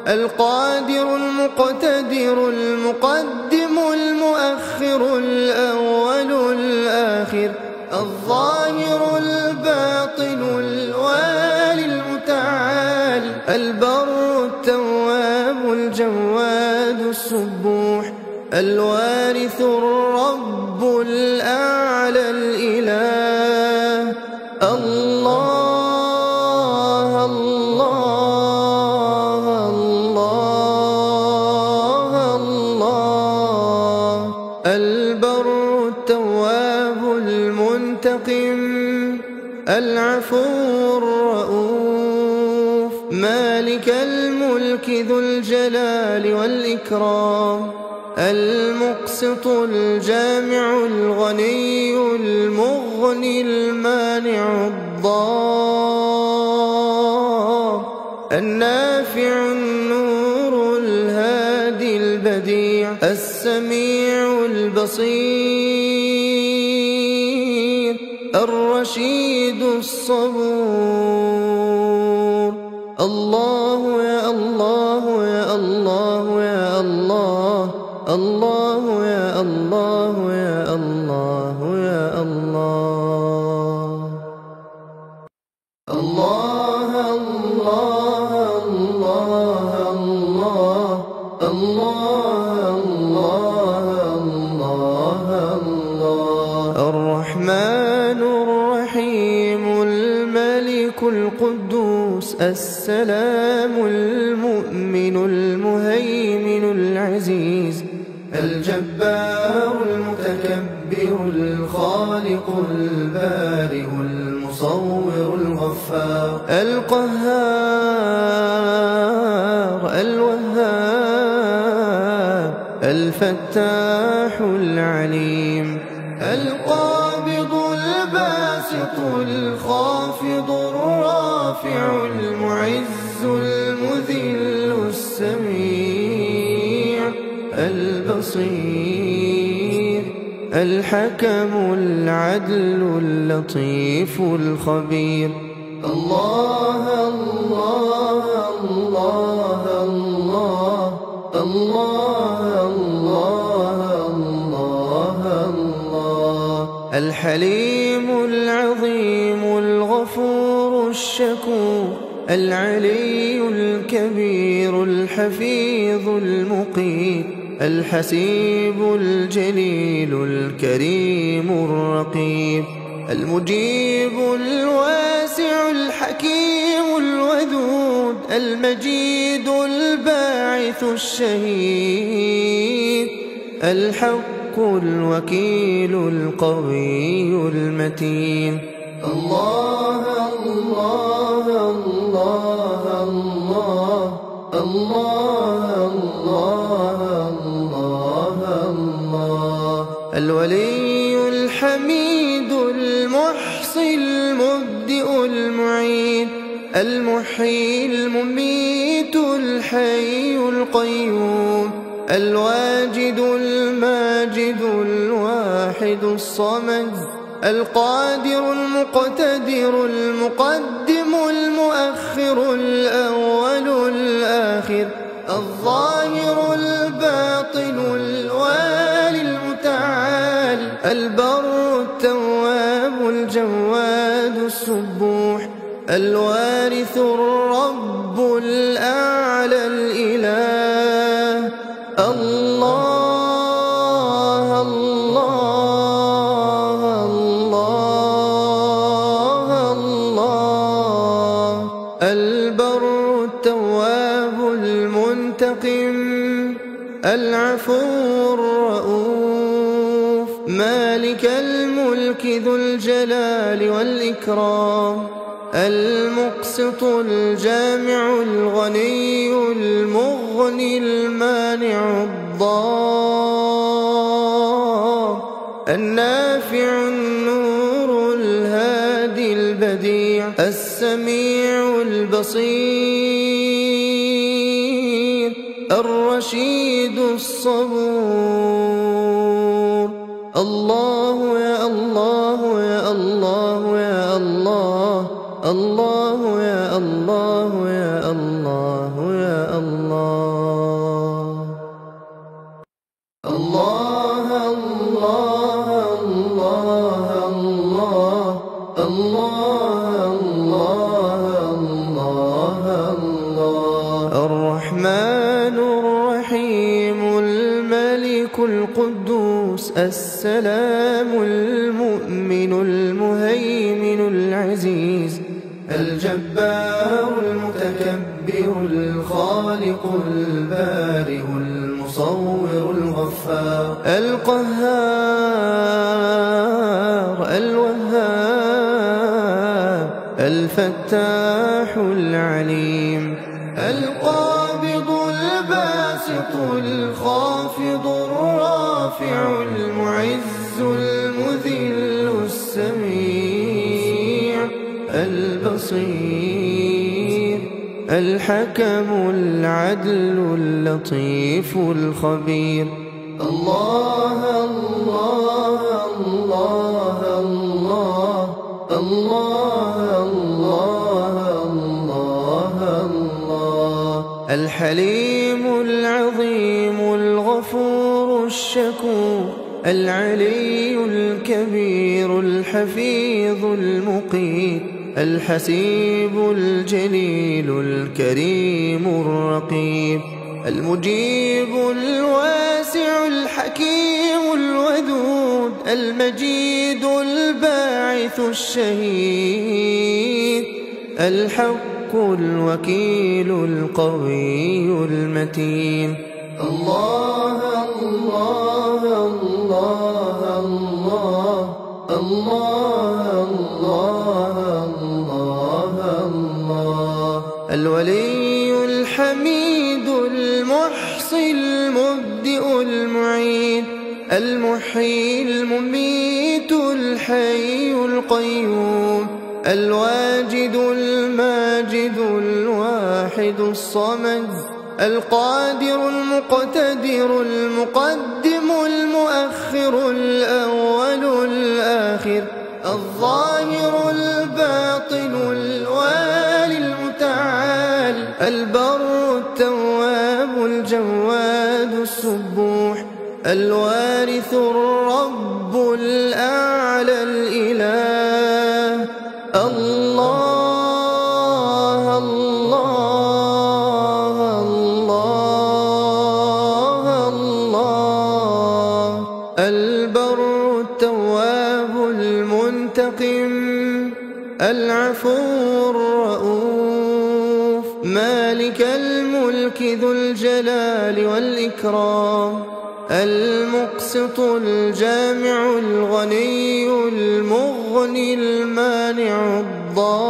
القادر المقتدر المقدم المؤخر الأول الآخر الظاهر الباطن الوالي المتعال البر التواب الجواد السبوح الوارث الرب الأعلى الإله. الله الله الله الله البر التواب المنتقم العفو الرؤوف مالك الملك ذو الجلال والإكرام المقسط الجامع الغني المغني المانع الضار النافع النور الهادي البديع السميع البصير الرشيد الصبور. الله يا الله يا الله يا الله الله يا الله يا الله يا الله. الله الله الله الله الله الله الله الرحمن الرحيم الملك القدوس السلام المؤمن المهيمن العزيز الجبار المتكبر الخالق البارئ المصور الغفار القهار الوهاب الفتاح العليم القابض الباسط الخافض الرافع المعز المذل السميع البصير الحكم العدل اللطيف الخبير. الله الله الله الله الله الله الله الحليم العظيم الغفور الشكور العلي الكبير الحفيظ المقيت الحسيب الجليل الكريم الرقيب المجيب الواسع الحكيم الودود المجيد الباعث الشهيد الحق الوكيل القوي المتين. الله الله الله الله الله الله الله الولي الحميد المحصي المبدئ المعيد المحيي المميت الحي القيوم الواجد الماجد الواحد الصمد القادر المقتدر المقدم المؤخر الأول الآخر الظاهر الباطن الوالي المتعال البر التواب الجواد السبوح الوارث الرب الأعلى الإله الله الله الله الله البر التواب المنتقم العفو الرؤوف مالك الملك ذو الجلال والإكرام المقسط الجامع الغني المغني المانع الضار النافع النور الهادي البديع السميع البصير الرشيد الصبور الله يا الله يا الله يا الله الله يا الله يا الله يا الله الله الله الله الله الله الله الله الرحمن الرحيم الملك القدوس السلام المؤمن المهيمن العزيز الجبار المتكبر الخالق البارئ المصور الغفار القهار الوهاب الفتاح العليم القابض الباسط الخافض الرافع المعز المذل السميع البصير الحكم العدل اللطيف الخبير الله الله الله الله الله الله الله الحليم العظيم الغفور الشكور العلي الكبير الحفيظ المقيت الحسيب الجليل الكريم الرقيب المجيب الواسع الحكيم الودود المجيد الباعث الشهيد الحق الوكيل القوي المتين الله الله الله الله الله الله الله الولي الحميد المحصي المبدئ المعيد المحيي المميت الحي القيوم الواجد الماجد الواحد الصمد القادر المقتدر المقدم المؤخر الأول الآخر الظاهر الباطن الوالي المتعال البر التواب الجواد السبوح الوارث الرب الأعلى الإله الله الله الله الله البر التواب المنتقم العفو الرؤوف مالك الملك ذو الجلال والإكرام المقسط الجامع الغني المغني المانع الضار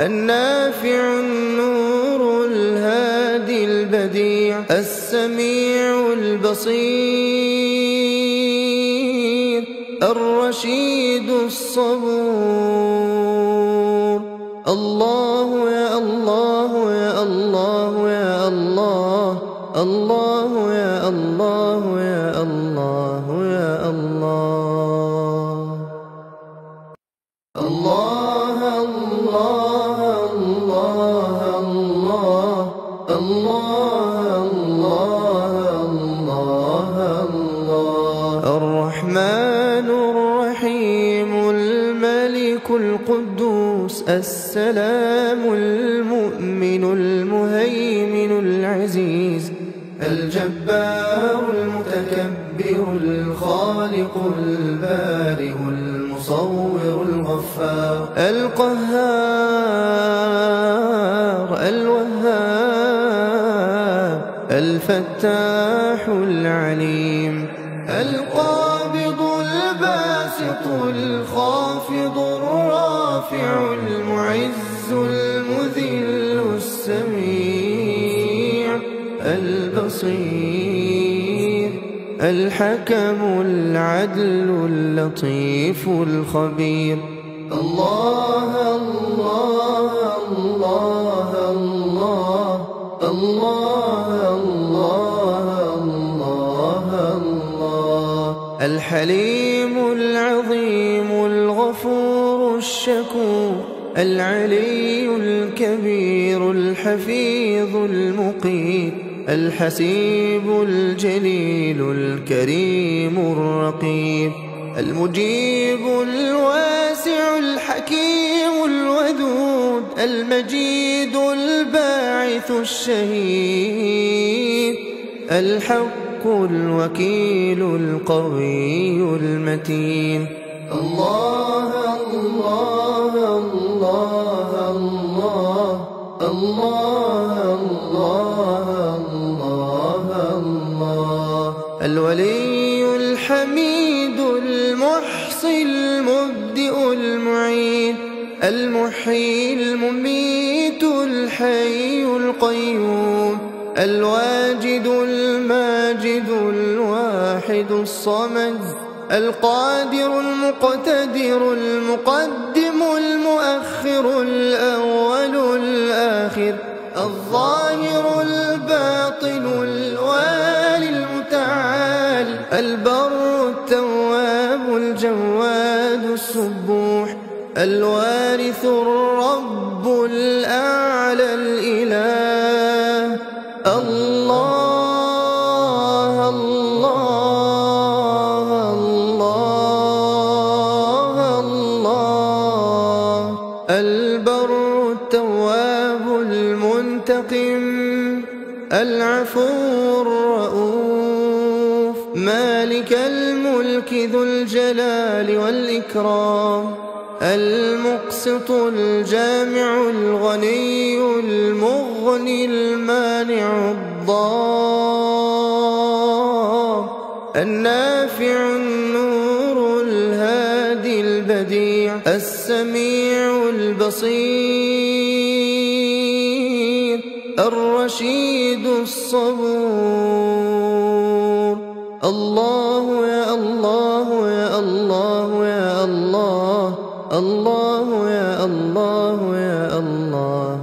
النافع النور الهادي البديع السميع البصير الرشيد الصبور الله يا الله يا الله يا الله الله يا الله يا الله يا الله القدوس السلام المؤمن المهيمن العزيز الجبار المتكبر الخالق البارئ المصور الغفار القهار الوهاب الفتاح العليم القابض الباسط الخافض الرافع المعز المذل السميع البصير الحكم العدل اللطيف الخبير الله الله الله الله الله الله الله الحليم العظيم الغفور الشكور العلي الكبير الحفيظ المقيت الحسيب الجليل الكريم الرقيب المجيب الواسع الحكيم الودود المجيد الباعث الشهيد الحق الوكيل القوي المتين الله الله الله الله الله الله الله الولي الحميد المحصي المبدئ المعين المحيي المميت الحي القيوم الواجد الماجد الواحد الصمد القادر المقتدر المقدم المؤخر الأول الآخر الظاهر الباطن الوالي المتعال البر التواب الجواد السبوح الوارث الرب الأعلى الإله الله الله الله الله البر التواب المنتقم العفو الرؤوف مالك الملك ذو الجلال والإكرام المقسط الجامع الغني المغني المانع الضار النافع النور الهادي البديع السميع البصير الرشيد الصبور الله يا الله يا الله يا الله الله يا الله يا الله